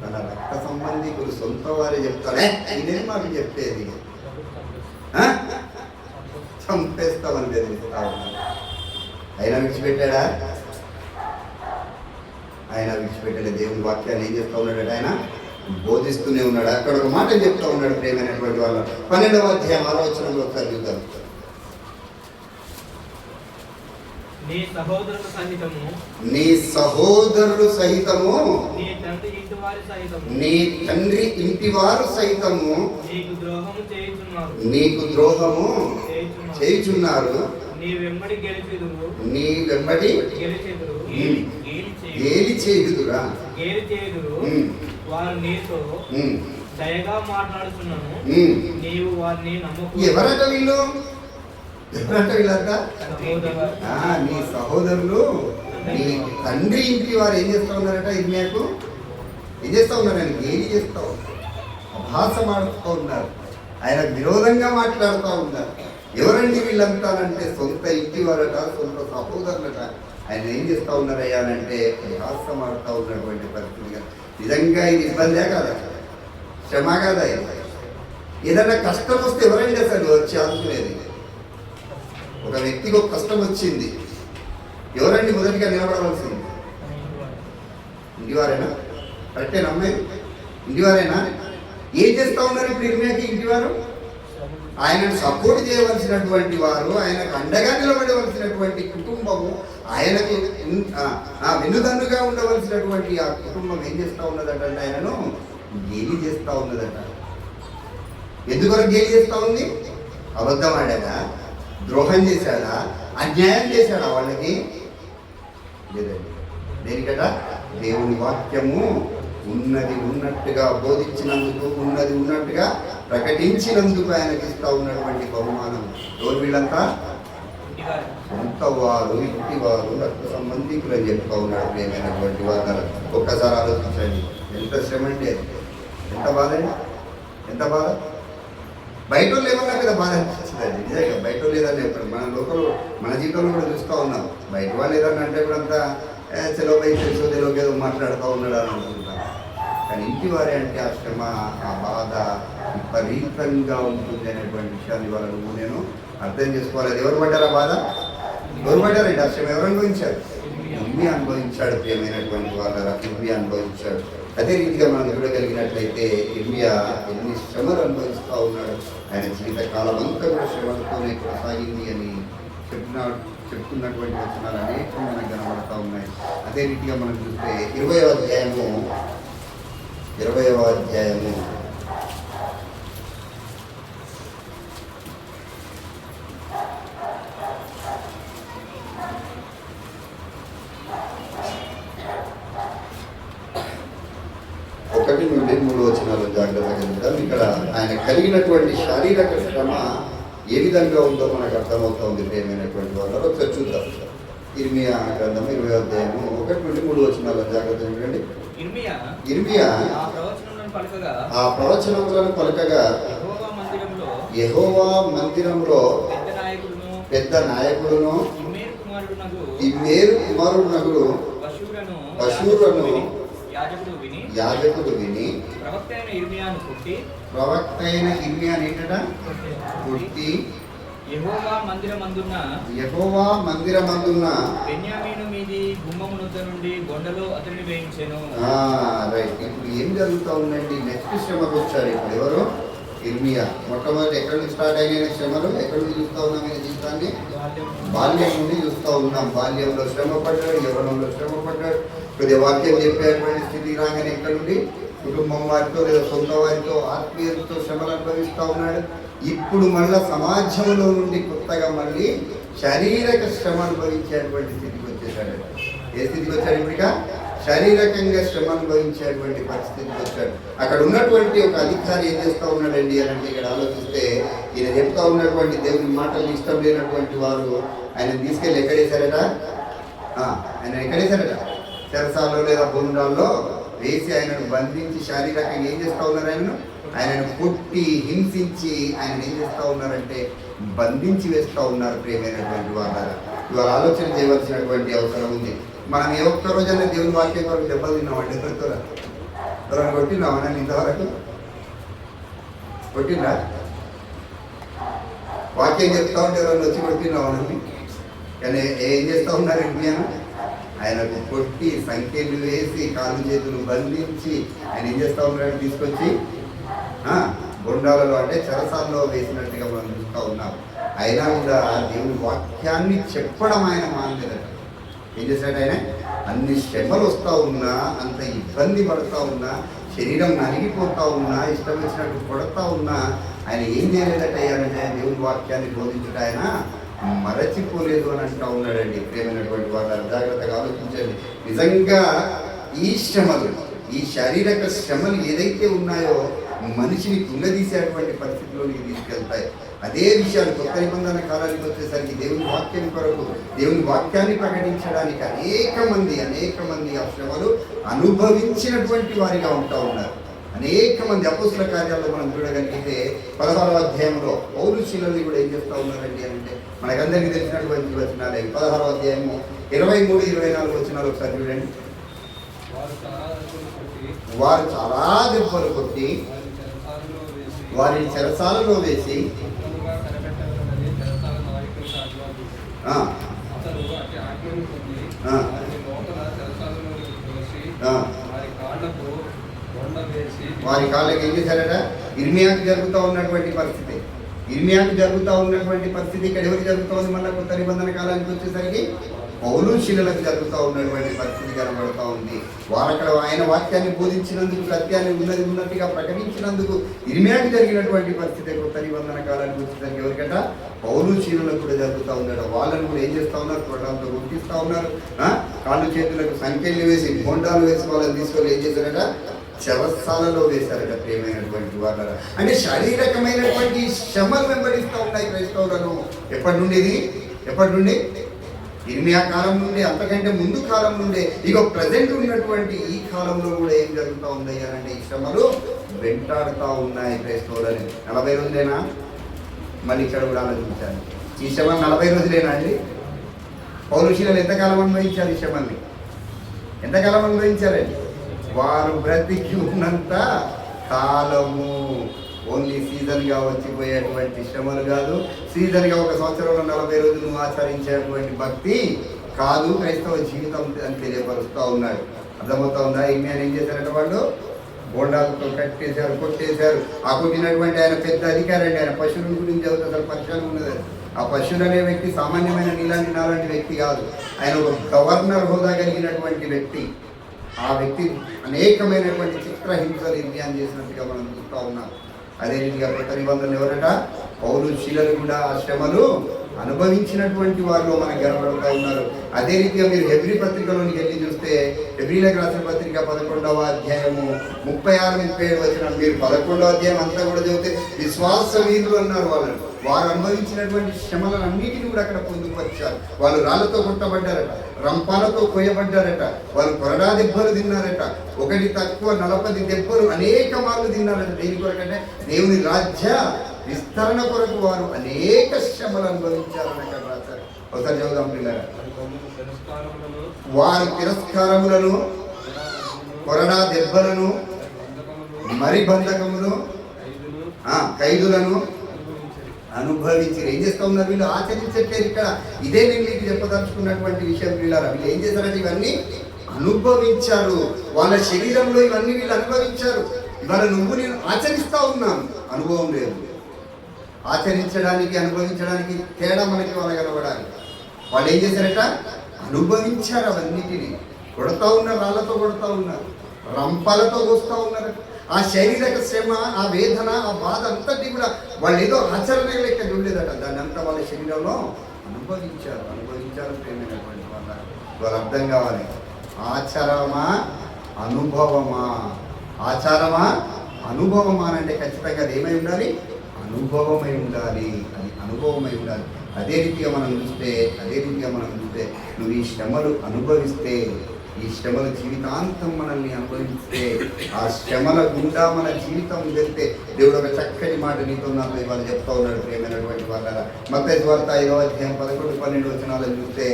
తన రక్త సంబంధికులు, సొంత వారే చెప్తాడే. ఇదే మాకు చెప్పేది, చంపేస్తామని బెదిరిస్తా ఉన్నాడు. ఆయన విడిచిపెట్టాడా? ఆయన విడిచిపెట్టలే. దేవుని వాక్యాన్ని ఏం చేస్తూ ఉన్నాడు? ఆయన బోధిస్తూనే ఉన్నాడు. అక్కడ ఒక మాట చెప్తా ఉన్నాడు ప్రేమైనటువంటి వాళ్ళ. 12వ అధ్యాయం 6వ వచనంలో ఒకసారి చూద్దాం. నీ సహోదరులు సహితము నీ తండ్రి ఇంటి వారు సహితము నీకు ద్రోహము చేయుచున్నారు. నీ వెంబడి గేలి చేయుదురా. వారు నీతో దయగా మాట్లాడుతున్నాను, నీవు వారిని నమ్మకు. ఎవరట వీళ్ళు? ఎవరంట వీళ్ళంట? నీ సహోదరులు, నీ తండ్రి ఇంటి వారు ఏం చేస్తా ఉన్నారట? ఇర్మియాకు ఏం చేస్తా ఉన్నారు? ఆయన గేలి చేస్తా ఉన్నారు, అభాసం ఆడుతూ ఉన్నారు, ఆయన విరోధంగా మాట్లాడుతూ ఉన్నారు. ఎవరండి వీళ్ళంతా అంటే సొంత ఇంటి వారట, సొంత సహోదరులట. ఆయన ఏం చేస్తూ ఉన్నారయ్యా అంటే అభాసం ఆడుతూ ఉన్నటువంటి పరిస్థితిగా. నిజంగా ఇది ఇబ్బందే కాదా? శ్రమ కాదా? ఏదైనా కష్టం వస్తే ఎవరైనా అసలు వచ్చి ఆదుకునేది? ఒక వ్యక్తికి ఒక కష్టం వచ్చింది, ఎవరండి మొదటిగా నిలబడవలసింది? ఇంటివారేనా? కరెక్టే నమ్మేది? ఇంటివారేనా? ఏం చేస్తూ ఉన్నారు ఇప్పుడు ఇర్మియాకి ఇంటివారు? ఆయనను సపోర్ట్ చేయవలసినటువంటి వారు, ఆయనకు అండగా నిలబడవలసినటువంటి కుటుంబము, ఆయనకు వెన్నుదన్నుగా ఉండవలసినటువంటి ఆ కుటుంబం ఏం చేస్తూ ఉన్నదట? ఆయనను గేలి చేస్తూ ఉన్నదట. ఎందుకొరకు గేలి చేస్తూ ఉంది? అబద్ధం ఆడాడా? ద్రోహం చేశాడా? అన్యాయం చేశాడా వాళ్ళకి? లేదండి. దేనికట? దేవుని వాక్యము ఉన్నది ఉన్నట్టుగా బోధించినందుకు, ఉన్నది ఉన్నట్టుగా ప్రకటించినందుకు ఆయనకి ఇస్తూ ఉన్నటువంటి బహుమానం. ఎవరు వీళ్ళంతా? సొంత వారు, ఇంటి వారు, రక్త సంబంధికులు అని చెప్తా ఉన్నాడు ప్రియమైనటువంటి వారు. ఒక్కసారి ఆలోచించండి, ఎంత శ్రమ అంటే, ఎంత బాధ అండి, ఎంత బాధ. బయట వాళ్ళు ఏమన్నా కదా బాధ అనిపించిందండి. నిజంగా బయట వాళ్ళు ఏదన్నా చెప్పండి, మన లోకల్ మన జీవితంలో కూడా చూస్తూ ఉన్నాం. బయట వాళ్ళు ఏదన్నా అంటే కూడా అంతా చెలో బయట తెలుసో తెలియక ఏదో మాట్లాడుతూ ఉన్నాడు అని అనుకుంటాం. కానీ ఇంటి వారే అంటే ఆ శ్రమ, ఆ బాధ విపరీతంగా ఉంటుంది అనేటువంటి విషయాన్ని వాళ్ళ నువ్వు నేను అర్థం చేసుకోవాలి. అది ఎవరు పడ్డారా బాధ? ఎవరు పడ్డారండి ఆ శ్రమ? ఎవరు అనుభవించారు? ఇర్మియా అనుభవించాడు ప్రియమైనటువంటి వాళ్ళ. ఇర్మియా అనుభవించాడు. అదే రీతిగా మనం చూడగలిగినట్లయితే ఇర్మియా ఎన్ని శ్రమలు అనుభవిస్తూ ఉన్నాడు. ఆయన జీవిత కాలం అంతా కూడా శ్రమలతోనే కొనసాగింది అని చెప్తున్నాడు. చెప్తున్నటువంటి వచనాలు అనేకం మనకు కనబడతా ఉన్నాయి. అదే రీతిగా మనం చూస్తే 20వ అధ్యాయము ఒకటి నుండి 3 వచనాలు జాగ్రత్తగా చూద్దాం. ఇక్కడ ఆయన కలిగినటువంటి శారీరక శ్రమ ఏ విధంగా ఉందో మనకు అర్థమవుతుంది. ప్రియమైనటువంటి వాళ్ళు ఒకసారి చూద్దాం. ఇర్మియా గ్రంథం 20వ అధ్యాయము 1 నుండి 3 వచనాలు జాగ్రత్తగా చూడండి. ఇర్మియా ఆ ప్రవచనములను పలకగా యెహోవా మందిరంలో పెద్ద నాయకుడును ఇమ్మేరు కుమారుడునగు పశువులను యాజకుడు విని ప్రవక్త అయిన ఇర్మియాను ఏంటట కొట్టి యెహోవా మందిరమందున్న బెన్యామీను మీది గుమ్మము నొద్ద నుండి గొండలో అతనిని వేయించెను. రైట్. ఇప్పుడు ఏం జరుగుతూ ఉందండి? నెక్స్ట్ శ్రమకు వచ్చారు. ఇప్పుడు ఎవరు? ఇర్మియా. మొట్టమొదటి ఎక్కడి నుంచి స్టార్ట్ అయిన శ్రమలు? ఎక్కడి నుంచి చూస్తూ ఉన్నాం? ఈ జీవితాన్ని బాల్యం నుండి చూస్తూ ఉన్నాం. బాల్యంలో శ్రమ పడ్డాడు, యవ్వనంలో శ్రమ పడ్డాడు. కొద్దిగా వాక్యం చెప్పేటువంటి స్థితి రాగానే ఎక్కడి నుండి కుటుంబం వారితో లేదా సొంత వారితో ఆత్మీయులతో శ్రమలు అనుభవిస్తూ ఉన్నాడు. ఇప్పుడు మళ్ళా సమాజంలో నుండి కొత్తగా మళ్ళీ శారీరక శ్రమ అనుభవించేటువంటి స్థితికి వచ్చేసాడు. ఏ స్థితికి వచ్చాడు? ఇప్పుడుగా శారీరకంగా శ్రమ అనుభవించేటువంటి పరిస్థితికి వచ్చాడు. అక్కడ ఉన్నటువంటి ఒక అధికారి ఏం చేస్తూ ఉన్నాడండి అని అంటే, ఇక్కడ ఆలోచిస్తే ఈయన చెప్తా ఉన్నటువంటి దేవుని మాటలు ఇష్టం లేనటువంటి వారు ఆయన తీసుకెళ్ళి ఎక్కడేశారట? ఆయన ఎక్కడేశారట? చెరసాలలో లేదా బొండాల్లో వేసి ఆయనను బంధించి శారీరకంగా ఏం చేస్తూ ఉన్నారు? ఆయనను కొట్టి హింసించి ఆయన ఏం చేస్తూ ఉన్నారంటే బంధించి వేస్తూ ఉన్నారు. ప్రియమైనటువంటి వాళ్ళ ఇవాళ ఆలోచన చేయవలసినటువంటి అవసరం ఉంది. మనం ఏ ఒక్క రోజైనా దేవుని వాక్యం కొరకు దెబ్బలు తిన్నామంటే ఎవరైనా కొట్టినామా? ఇంతవరకు కొట్టిందా? వాక్యం చెప్తా ఉంటే ఎవరైనా వచ్చి కొట్టినామని కానీ ఏం చేస్తూ ఉన్నారు? ఇర్మియాను ఆయనకు కొట్టి సంఖ్యలు వేసి కాళ్ళు చేతులు బంధించి ఆయన ఏం చేస్తూ ఉన్నాడు? తీసుకొచ్చి బొండాలలో అంటే చెరసాల్లో వేసినట్టుగా మనం చూస్తూ ఉన్నాం. అయినా కూడా దేవుని వాక్యాన్ని చెప్పడం ఆయన మానలేదట. ఏం చేశాడు? ఆయన అన్ని శ్రమలు వస్తూ ఉన్నా, అంత ఇబ్బంది పడుతూ ఉన్నా, శరీరం నలిగిపోతూ ఉన్నా, ఇష్టం వచ్చినట్టు కొడతా ఉన్నా ఆయన ఏం చేయలేదట అంటే దేవుని వాక్యాన్ని బోధించడం ఆయన మరచిపోలేదు అని అంటూ ఉన్నాడండి. ప్రేమైనటువంటి వాళ్ళ జాగ్రత్తగా ఆలోచించండి. నిజంగా ఈ శ్రమలు, ఈ శారీరక శ్రమలు ఏదైతే ఉన్నాయో మనిషిని కుంగదీసేటువంటి పరిస్థితిలోనికి తీసుకెళ్తాయి. అదే విషయాలు కొత్త నిబంధన కాలానికి వచ్చేసరికి దేవుని వాక్యం కొరకు, దేవుని వాక్యాన్ని ప్రకటించడానికి అనేక మంది ఆ శ్రమలు అనుభవించినటువంటి వారిగా ఉంటా ఉన్నారు. అనేక మంది అపోస్తుల కార్యాల్లో మనం చూడగలిగితే 16వ అధ్యాయంలో పౌలు శీలని కూడా ఏం చేస్తూ ఉన్నారండి అంటే మనకందరికీ తెలిసినటువంటి వచనాలే. 16వ అధ్యాయము 23-24 వచనాలు ఒకసారి చూడండి. వారు చాలా దెబ్బలు కొట్టి వారిని చెరసాలలో వేసి వారి కాళ్ళకి ఏం చేశారట? ఇర్మియాకు జరుగుతూ ఉన్నటువంటి పరిస్థితి ఇక్కడ ఎవరికి జరుగుతూ ఉంది? మళ్ళీ కొత్త నిబంధన కాలానికి వచ్చేసరికి పౌలు శీలలకు జరుగుతూ ఉన్నటువంటి పరిస్థితి కనబడుతూ ఉంది. వారు అక్కడ ఆయన వాక్యాన్ని బోధించినందుకు, సత్యాన్ని ఉన్నట్టుగా ప్రకటించినందుకు ఇర్మియాకు జరిగినటువంటి పరిస్థితి కొత్త నిబంధన కాలానికి వచ్చేసరికి ఎవరికట? పౌలు శీలకు కూడా జరుగుతూ ఉన్నాడు. వాళ్ళని కూడా ఏం చేస్తూ ఉన్నారు? కొట్టడంతో గుర్తిస్తూ ఉన్నారు. కాళ్ళు చేతులకు సంఖ్యలు వేసి బొండాలు వేసి వాళ్ళని తీసుకొని ఏం చేశారట? చెరసాలలో వేశారట. ప్రియమైనటువంటి వాళ్ళ అంటే శారీరకమైనటువంటి శ్రమలు వెంబడిస్తూ ఉన్నాయి క్రైస్తవులను. ఎప్పటి నుండి? ఇర్మియా కాలం నుండి, అంతకంటే ముందు కాలం నుండి, ఇక ప్రజెంట్ ఉన్నటువంటి ఈ కాలంలో కూడా ఏం జరుగుతూ ఉంది అంటే ఈ శ్రమలు వెంటాడుతూ ఉన్నాయి క్రైస్తవులని. 40 రోజులేనా? మళ్ళీ ఇక్కడ కూడా ఆలోచించాలి. ఈ శ్రమ 40 రోజులేనా అండి? పౌలు శీలలు ఎంతకాలం అనుభవించారు ఈ శ్రమల్ని? ఎంతకాలం అనుభవించారండి? వారు బ్రతికి ఉన్నంత కాలము. ఓన్లీ సీజన్గా వచ్చిపోయేటువంటి శ్రమలు కాదు, సీజన్గా ఒక సంవత్సరంలో 40 రోజులు ఆచరించేటువంటి భక్తి కాదు క్రైస్తవ జీవితం అని తెలియపరుస్తూ ఉన్నాడు. అర్థమవుతా ఉందా? ఇర్మియాను ఏం చేశారంటే వాళ్ళు బోండాలతో కట్టేశారు, కొట్టేశారు. ఆ కొట్టినటువంటి ఆయన పెద్ద అధికారి అండి. ఆయన పశువుల గురించి అసలు పరిచయం ఉన్నది. ఆ పశువుడు అనే వ్యక్తి సామాన్యమైన నీలాంటి నాలాంటి వ్యక్తి కాదు. ఆయన ఒక గవర్నర్ హోదా కలిగినటువంటి వ్యక్తి. ఆ వ్యక్తి అనేకమైనటువంటి చిత్రహింసలు నిర్ణయం చేసినట్టుగా మనం చూస్తూ ఉన్నాం. అదే రీతిగా కొత్త నిబంధనలు ఎవరట? పౌలు శీలలు కూడా ఆ శ్రమలు అనుభవించినటువంటి వారిలో మనకు కనబడుతూ ఉన్నారు. అదే రీతిగా మీరు హెబ్రీ పత్రికలోనికి వెళ్ళి చూస్తే, హెబ్రీలకు రాసిన పత్రిక 11వ అధ్యాయము 36-37 వచనం, మీరు 11వ అధ్యాయం అంతా కూడా చదివితే విశ్వాస వీరులు అన్నారు. వారు అనుభవించినటువంటి శ్రమలన్నిటిని కూడా అక్కడ పొందుపరిచారు. వాళ్ళు రాళ్లతో కొట్టబడ్డారట, రంపాలతో కోయబడ్డారట, వాళ్ళు కొరడా దెబ్బలు తిన్నారట, ఒకటి తక్కువ 40 దెబ్బలు అనేక మార్లు తిన్నారట. దేని కొరకంటే దేవుని రాజ్య విస్తరణ కొరకు వారు అనేక శ్రమలు అనుభవించారని అక్కడ రాశారు. ఒకసారి చదువుదాం పిల్లలు. వారు తిరస్కారములను, కొరడా దెబ్బలను, మరి బంధకములు, ఖైదులను అనుభవించి ఏం చేస్తూ ఉన్నారు? వీళ్ళు ఆచరించట్లేదు ఇక్కడ. ఇదే నేను మీకు చెప్పదలుచుకున్నటువంటి విషయం పిల్లలు. వీళ్ళు ఏం చేశారంటే ఇవన్నీ అనుభవించారు. వాళ్ళ శరీరంలో ఇవన్నీ వీళ్ళు అనుభవించారు. ఇవాళ నువ్వు నేను ఆచరిస్తూ ఉన్నాను, అనుభవం లేదు. ఆచరించడానికి అనుభవించడానికి తేడా మనకి వాళ్ళ కనబడాలి. వాళ్ళు ఏం చేశారట? అనుభవించారు. అవన్నిటిని కొడతా ఉన్నారు, రాళ్ళతో కొడతా ఉన్నారు, రంపాలతో కోస్తూ ఉన్నారు. ఆ శారీరక శ్రమ, ఆ వేదన, ఆ బాధ అంతటి కూడా వాళ్ళు ఏదో ఆచరణ లెక్క చూడలేదట. దాన్ని అంతా వాళ్ళ శరీరంలో అనుభవించారు ప్రేమైనటువంటి వాళ్ళు అర్థం కావాలి. ఆచారమా అనుభవమా? ఆచారమా అనుభవమా అంటే ఖచ్చితంగా అది ఏమై ఉండాలి? అనుభవమై ఉండాలి. అది అనుభవమై ఉండాలి. అదే రీతిగా మనం చూస్తే నువ్వు ఈ శ్రమలు అనుభవిస్తే, ఈ శ్రమల జీవితాంతం మనల్ని అనుభవిస్తే, ఆ శ్రమల గుండా మన జీవితం వెళ్తే దేవుడు ఒక చక్కటి మాట నీతో నాతో ఇవాళ చెప్తా ఉన్నాడు ప్రియమైనటువంటి వాళ్ళ. మత్తయి సువార్త 5వ అధ్యాయం 11-12 వచనాలను చూస్తే,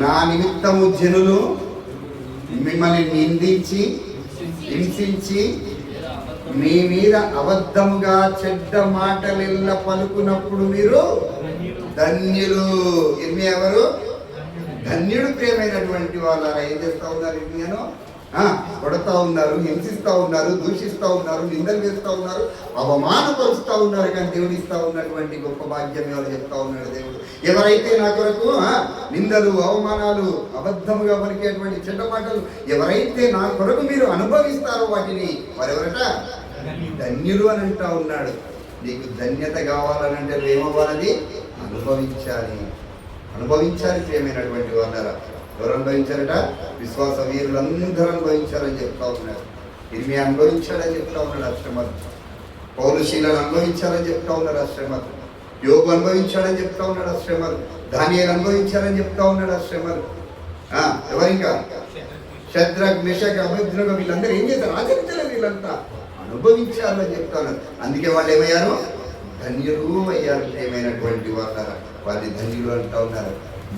నా నిమిత్తము జనులు మిమ్మల్ని నిందించి హింసించి మీ మీద అబద్ధముగా చెడ్డ మాటలెల్ల పలుకున్నప్పుడు మీరు ధన్యులు. ఇర్మి ఎవరు? ధన్యుడు ప్రియమైనటువంటి వాళ్ళ. ఏం చేస్తూ ఉన్నారు? ఇర్మియాను కొడతా ఉన్నారు, హింసిస్తూ ఉన్నారు, దూషిస్తూ ఉన్నారు, నిందలు వేస్తూ ఉన్నారు, అవమానపరుస్తూ ఉన్నారు. కానీ దేవుడు ఇస్తూ ఉన్నటువంటి గొప్ప భాగ్యం ఎవరు చెప్తా ఉన్నాడు దేవుడు. ఎవరైతే నా కొరకు నిందలు, అవమానాలు, అబద్ధముగా పలికేటువంటి చెడ్డ మాటలు ఎవరైతే నా కొరకు మీరు అనుభవిస్తారో వాటిని వారెవరట? ధన్యులు అని అంటా ఉన్నాడు. నీకు ధన్యత కావాలనంటే ఏమవ్వాలని? అనుభవించాలి ప్రియమైనటువంటి వాళ్ళరా. ఎవరు అనుభవించారట? విశ్వాస వీరులందరూ అనుభవించారని చెప్తా ఉన్నారు. ఇర్మియా అనుభవించాడని చెప్తా ఉన్నాడు అశ్రమలు. పౌలు శీలను అనుభవించాలని చెప్తా ఉన్నారు అశ్రమలు. యోగు అనుభవించాడని చెప్తా ఉన్నాడు అశ్రమలు. దానియేలు అనుభవించాలని చెప్తా ఉన్నాడు అశ్రమలు. ఎవరింకా? శద్రక్, మెషక్, అబేద్నెగో వీళ్ళందరూ ఏం చేశారు? ఆచరించలేదు. వీళ్ళంతా అనుభవించారు అని చెప్తా ఉన్నారు. అందుకే వాళ్ళు ఏమయ్యారు? ధన్యులు అయ్యారు ప్రియమైనటువంటి వాళ్ళరా. వాళ్ళని ధన్యులు అంటా ఉన్నారు.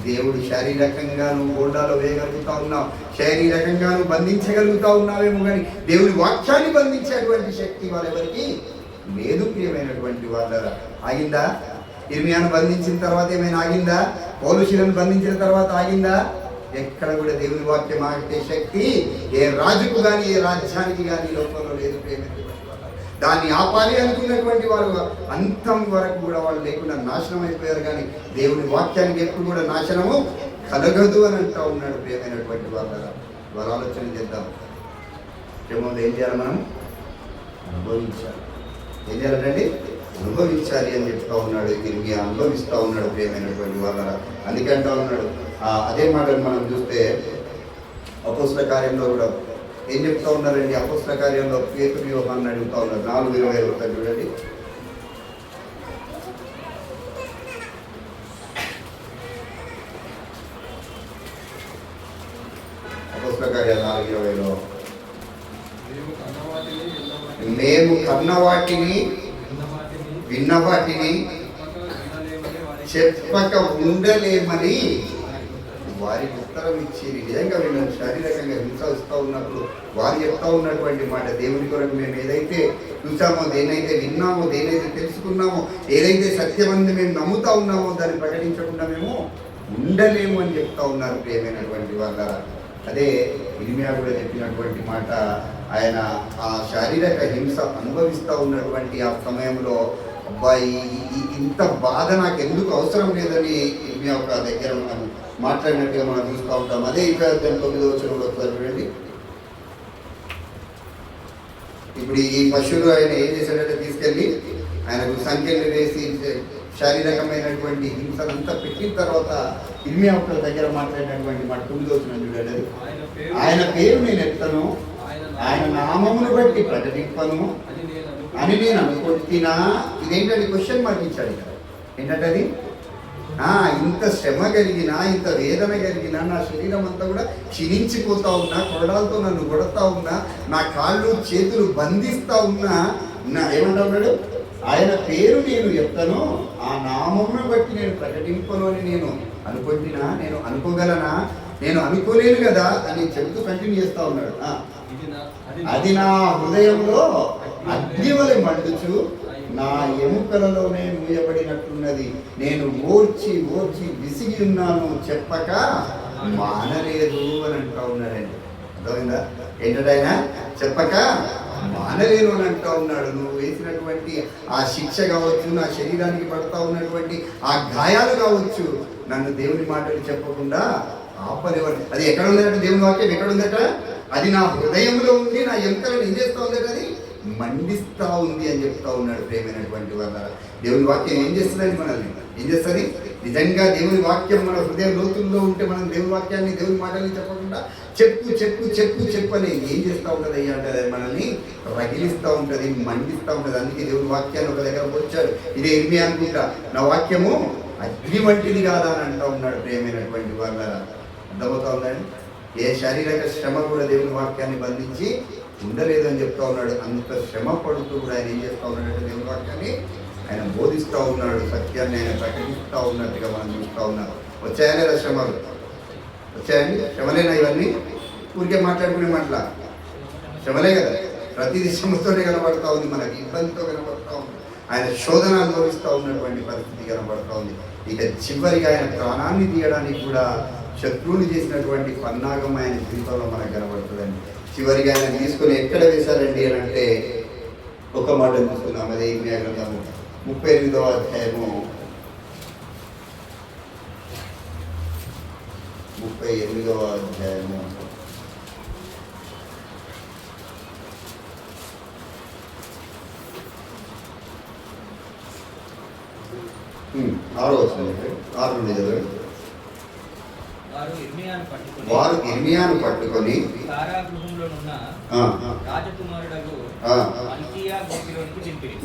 దేవుడు శారీరకంగా నువ్వు గోండాలో వేయగలుగుతా ఉన్నావు, శారీరకంగా నువ్వు బంధించగలుగుతా ఉన్నావేమో, కానీ దేవుడి వాక్యాన్ని బంధించేటువంటి శక్తి వాళ్ళెవరికి లేదు ప్రియమైనటువంటి వాళ్ళరా. ఆగిందా? ఇర్మియాను బంధించిన తర్వాత ఏమైనా ఆగిందా? పౌలుషులను బంధించిన తర్వాత ఆగిందా? ఎక్కడ కూడా దేవుని వాక్యం ఆగే శక్తి ఏ రాజుకు కానీ ఏ రాజ్యానికి కానీ లోకంలో లేదు ప్రియమైనటువంటి వాళ్ళ. దాన్ని ఆపాలి అనుకున్నటువంటి వారు అంతం వరకు కూడా వాళ్ళు లేకుండా నాశనం అయిపోయారు. కానీ దేవుని వాక్యానికి ఎప్పుడు కూడా నాశనము కలగదు అని అంటూ ఉన్నాడు ప్రియమైనటువంటి వాళ్ళ. వాళ్ళ ఆలోచన చేద్దాం. ఏమో ఏం చేయాలి? మనం అనుభవించాలి. ఏం చేయాలంటే అనుభవించాలి అని చెప్తా ఉన్నాడు. తిరిగి అనుభవిస్తూ ఉన్నాడు ప్రియమైనటువంటి వాళ్ళ. అందుకే అంటూ ఉన్నాడు. అదే మాటను మనం చూస్తే అపోస్తల కార్యంలో కూడా ఏం చెప్తా ఉన్నారండి? అపోస్తల కార్యంలో పేతురు యోహాన్ని అడుగుతా ఉన్నారు. 4:20 చూడండి. అపోస్తల కార్యాలు 4:20లో మేము కన్నవాటిని విన్నవాటిని చెప్పక ఉండలేమని వారికి ఉత్తరం ఇచ్చేది. నిజంగా వీళ్ళని శారీరకంగా హింసిస్తూ ఉన్నప్పుడు వారు చెప్తా ఉన్నటువంటి మాట, దేవుని కొరకు మేము ఏదైతే చూసామో, దేనైతే విన్నామో, దేనైతే తెలుసుకున్నామో, ఏదైతే సత్యమంది మేము నమ్ముతా ఉన్నామో దాన్ని ప్రకటించకుండా మేము ఉండలేము అని చెప్తా ఉన్నారు ప్రియమైనటువంటి వాళ్ళ. అదే ఇర్మియా కూడా చెప్పినటువంటి మాట, ఆయన ఆ శారీరక హింస అనుభవిస్తూ ఉన్నటువంటి ఆ సమయంలో అబ్బాయి ఇంత బాధ నాకు ఎందుకు అవసరం లేదని మీ ఒక దగ్గర మనం మాట్లాడినట్టుగా మనం చూస్తూ ఉంటాం. అదే 29వ వచనంలో చూడండి. ఇప్పుడు ఈ పశువులు ఆయన ఏం చేశాడంటే తీసుకెళ్ళి ఆయనకు సంఖ్యలు వేసి శారీరకమైనటువంటి హింసనంతా పెట్టిన తర్వాత ఇర్మియా ఒక్క దగ్గర మాట్లాడినటువంటి మాట 9వ వచనం చూడండి. ఆయన పేరు నేను ఎత్తను, ఆయన నామమును బట్టి ప్రకటింపను అని నేను అనుకుంటున్నా. ఇదేంటంటే క్వశ్చన్ మార్క్ ఇచ్చాడు ఇక్కడ. ఏంటంటే అది ఇంత శ్రమ కలిగినా, ఇంత వేదన కలిగినా, నా శరీరం అంతా కూడా క్షీణించిపోతా ఉన్నా, కొరడాలతో నన్ను కొడతా ఉన్నా, నా కాళ్ళు చేతులు బంధిస్తా ఉన్నా, ఏమంటా ఉన్నాడు, ఆయన పేరు నేను ఎత్తను, ఆ నామమును బట్టి నేను ప్రకటింపను అని నేను అనుకుంటున్నా. నేను అనుకోగలనా? నేను అనుకోలేను కదా అని చెబుతూ కంటిన్యూ చేస్తా ఉన్నాడు. అది నా హృదయంలో అగ్నివలె మండుచు నా ఎముకలలోనే మూయబడినట్లున్నది. నేను ఓర్చి ఓర్చి విసిగి ఉన్నాను, చెప్పక మానలేదు అని అంటా ఉన్నాడండి. అర్థమైందా? ఏంటంటే ఆయన చెప్పక మానలేను అని అంటా ఉన్నాడు. నువ్వు వేసినటువంటి ఆ శిక్ష కావచ్చు, నా శరీరానికి పడతా ఉన్నటువంటి ఆ గాయాలు కావచ్చు, నన్ను దేవుని మాటలు చెప్పకుండా ఆపలేవాడు. అది ఎక్కడ ఉందట? దేవుని వాక్యం ఎక్కడ ఉందట? అది నా హృదయంలో ఉంది, నా ఎముకలను ఏం చేస్తా ఉందట? అది మండిస్తా ఉంది అని చెప్తా ఉన్నాడు. ప్రేమైనటువంటి వాళ్ళ దేవుని వాక్యం ఏం చేస్తుందని మనల్ని ఏం చేస్తుంది? నిజంగా దేవుని వాక్యం మన హృదయ లోతుల్లో ఉంటే మనం దేవుని వాక్యాన్ని, దేవుని మాటల్ని చెప్పకుండా చెప్పు చెప్పు చెప్పు చెప్పు అని ఏం చేస్తూ ఉంటుంది అయ్యా అంటే అది మనల్ని రగిలిస్తూ ఉంటుంది, మండిస్తూ ఉంటుంది. అందుకే దేవుని వాక్యాన్ని ఒక దగ్గర వచ్చాడు. ఇదే ఇర్మియా అనుకుంటా, నా వాక్యము అగ్ని వంటిది కాదా అని అంటూ ఉన్నాడు. ప్రేమైనటువంటి వాళ్ళ అర్థమవుతా ఉందండి. ఏ శారీరక శ్రమ కూడా దేవుని వాక్యాన్ని బంధించి ఉండలేదు అని చెప్తా ఉన్నాడు. అంత శ్రమ పడుతూ కూడా ఆయన ఏం చేస్తూ ఉన్నాడంటే దేవుని వాక్యాన్ని ఆయన బోధిస్తూ ఉన్నాడు, సత్యాన్ని ఆయన ప్రకటిస్తూ ఉన్నట్టుగా మనం చూస్తూ ఉన్నాం. వచ్చాయా లేదా శ్రమలు? వచ్చాయండి? శ్రమలేనా ఇవన్నీ? ఊరికే మాట్లాడుకునే మాటల శ్రమలే కదా. ప్రతిదీ శ్రమతోనే కనబడతా ఉంది, మనకి ఇబ్బందితో కనబడతా ఉంది. ఆయన శోధన అనుభవిస్తూ ఉన్నటువంటి పరిస్థితి కనబడతా ఉంది. ఇక చివరిగా ఆయన ప్రాణాన్ని తీయడానికి కూడా శత్రువులు చేసినటువంటి పన్నాగం ఆయన జీవితంలో మనకు కనబడుతుందండి. చివరిగా ఆయన తీసుకుని ఎక్కడ వేశారండి అని అంటే ఒక మాట చూసుకుందాం. అదే ఇర్మియా గ్రంథము 38వ అధ్యాయము 38వ అధ్యాయము 6వ వచనం 6 నుండి చదవండి. వారు ఇర్మియాను పట్టుకొని కారాగృహంలోనున్న రాజకుమారుడగు మల్కీయా గోతిలోనికి దింపిరి.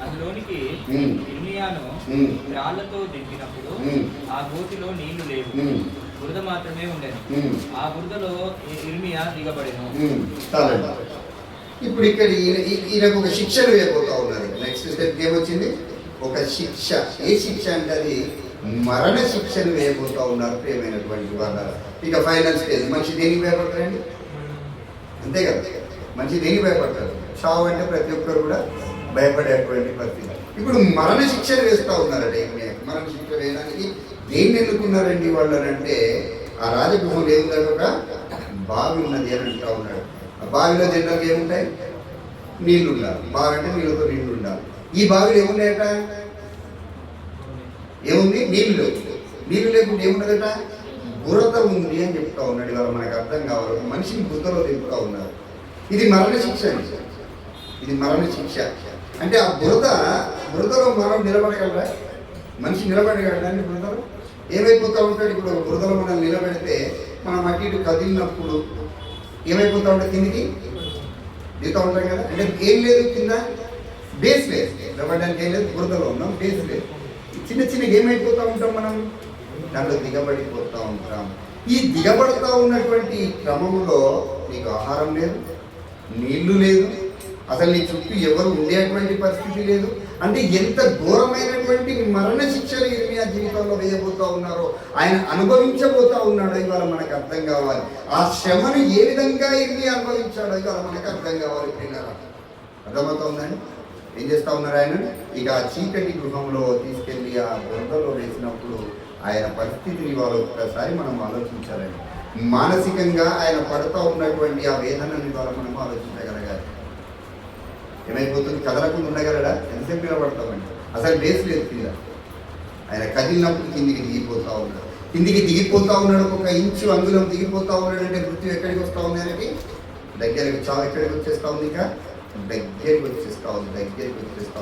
అందులోనికి ఇర్మియాను రాళ్లతో దింపినప్పుడు ఆ గోతిలో నీళ్లు లేవు, బురద మాత్రమే ఉండేది. ఆ బురదలో ఇర్మియా దిగబడెను. ఇప్పుడు ఇక్కడ ఈయనకు ఒక శిక్షను వేయబోతా ఉన్నారు. నెక్స్ట్ స్టెప్ ఏమొచ్చింది? ఒక శిక్ష. ఏ శిక్ష అంటే అది మరణ శిక్షను వేయబోతా ఉన్నారు. ప్రియమైనటువంటి వాళ్ళ ఇక ఫైనల్ స్టేజ్. మనిషి దేనికి భయపడతారండి? అంతే కదా, మనిషి దేనికి భయపడతారు? చావు అంటే ప్రతి ఒక్కరు కూడా భయపడేటువంటి పరిస్థితి. ఇప్పుడు మరణ శిక్షను వేస్తూ ఉన్నారట. మరణ శిక్ష వేయడానికి దేన్ని ఎన్నుకున్నారండి వాళ్ళు అని అంటే, ఆ రాజగృహంలో ఏముంది? ఒక బావి ఉన్నది అని అంటూ ఉన్నాడు. ఆ బావిలో జనరల్గా ఏముంటాయి? నీళ్లు ఉండాలి. బావి అంటే నీళ్ళతో నీళ్లు ఉండాలి. ఈ బావిలో ఏమున్నాయట? ఏముంది? నీళ్ళు. నీళ్ళు లేకుండా ఏమున్నదట? బురద ఉంది అని చెప్తా ఉన్నాడు. ఇవాళ మనకు అర్థం కావాలి. మనిషిని బురదలో దింపుతా ఉన్నారు. ఇది మరణ శిక్ష అండి. ఇది మరణ శిక్ష అంటే ఆ బురదలో మనం నిలబడగలరా? మనిషి నిలబడగలడాన్ని బురదలో ఏమైపోతూ ఉంటాడు? ఇప్పుడు బురదలో మనం నిలబెడితే మనం అటు ఇటు కదిలినప్పుడు ఏమైపోతూ ఉంటుంది? కిందికి దిగుతూ ఉంటాం కదా. అంటే ఏం లేదు కింద, బేస్ లేదు. నిలబడడానికి ఏం లేదు, బురదలో ఉన్నాం, బేస్ లేదు. చిన్న చిన్నగా ఏమైపోతూ ఉంటాం మనం? దాంట్లో దిగబడిపోతూ ఉంటాం. ఈ దిగబడుతూ ఉన్నటువంటి క్రమంలో నీకు ఆహారం లేదు, నీళ్లు లేదు, అసలు నీ చుట్టూ ఎవరు ఉండేటువంటి పరిస్థితి లేదు. అంటే ఎంత ఘోరమైనటువంటి మరణ శిక్షలు ఇర్మియా జీవితంలో వేయబోతూ ఉన్నారో, ఆయన అనుభవించబోతా ఉన్నాడో ఇవాళ మనకు అర్థం కావాలి. ఆ శ్రమను ఏ విధంగా ఇర్మియా అనుభవించాడో ఇవాళ మనకు అర్థం కావాలి. పిల్లలు అర్థమవుతుందండి? ఏం చేస్తూ ఉన్నారు ఆయన? ఇక ఆ చీకటి గృహంలో తీసుకెళ్ళి ఆ బురదలో వేసినప్పుడు ఆయన పరిస్థితిని వాళ్ళు ఒక్కసారి మనం ఆలోచించాలండి. మానసికంగా ఆయన పడుతూ ఉన్నటువంటి ఆ వేదనని ద్వారా మనం ఆలోచించగలగాలి. ఏమైపోతుంది? కదలకుండా ఉండగలడా? ఎంతసేపు నిలబడతామండి? అసలు బేస్ లేదు కింద. ఆయన కదిలినప్పుడు కిందికి దిగిపోతూ ఉన్నాడు. కిందికి దిగిపోతూ ఉన్నాడు, ఒక ఇంచు అంగుళం దిగిపోతూ ఉన్నాడు. అంటే మృత్యు ఎక్కడికి వస్తూ ఉంది? ఆయనకి దగ్గరికి, చావు ఎక్కడికి వచ్చేస్తూ ఉంది? ఇంకా దగ్గరికి వచ్చేస్తూ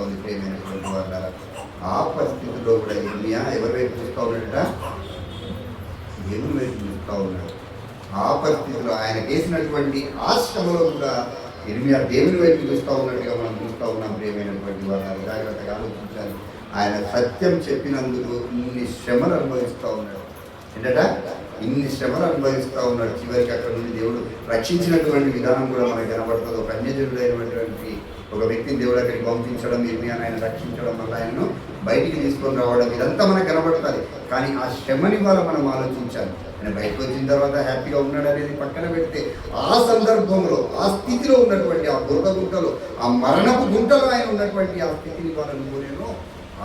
ఉంది. ప్రేమైనటువంటి వాళ్ళ ఆ పరిస్థితిలో కూడా ఇర్మియా ఎవరి వైపు చూస్తూ ఉన్నాడట? దేవుని వైపు చూస్తూ ఉన్నాడు. ఆ పరిస్థితిలో ఆయన వేసినటువంటి ఆ శ్రమలో కూడా ఇర్మియా దేవుని వైపు చూస్తూ ఉన్నట్టుగా మనం చూస్తూ ఉన్నాం. ప్రేమైనటువంటి వాళ్ళ జాగ్రత్తగా ఆలోచించాలి. ఆయన సత్యం చెప్పినందుకు ఇన్ని శ్రమలు అనుభవిస్తూ ఉన్నాడు. ఏంటట? ఇన్ని శ్రమలు అనుభవిస్తూ ఉన్నాడు. చివరికి అక్కడ నుండి దేవుడు రక్షించినటువంటి విధానం కూడా మనకు కనబడుతుంది. ఒక అన్యజనుడైనటువంటి ఒక వ్యక్తిని దేవుడు అక్కడికి పంపించడం, ఇర్మియాను ఆయన రక్షించడం వల్ల ఆయనను బయటికి తీసుకొని రావడం, ఇదంతా మనకు కనబడుతుంది. కానీ ఆ శ్రమని వల్ల మనం ఆలోచించాలి. ఆయన బయటకు వచ్చిన తర్వాత హ్యాపీగా ఉన్నాడు అనేది పక్కన పెడితే, ఆ సందర్భంలో ఆ స్థితిలో ఉన్నటువంటి ఆ బురద గుంటలో, ఆ మరణపు గుంటలో ఆయన ఉన్నటువంటి ఆ స్థితిని వాళ్ళను నేను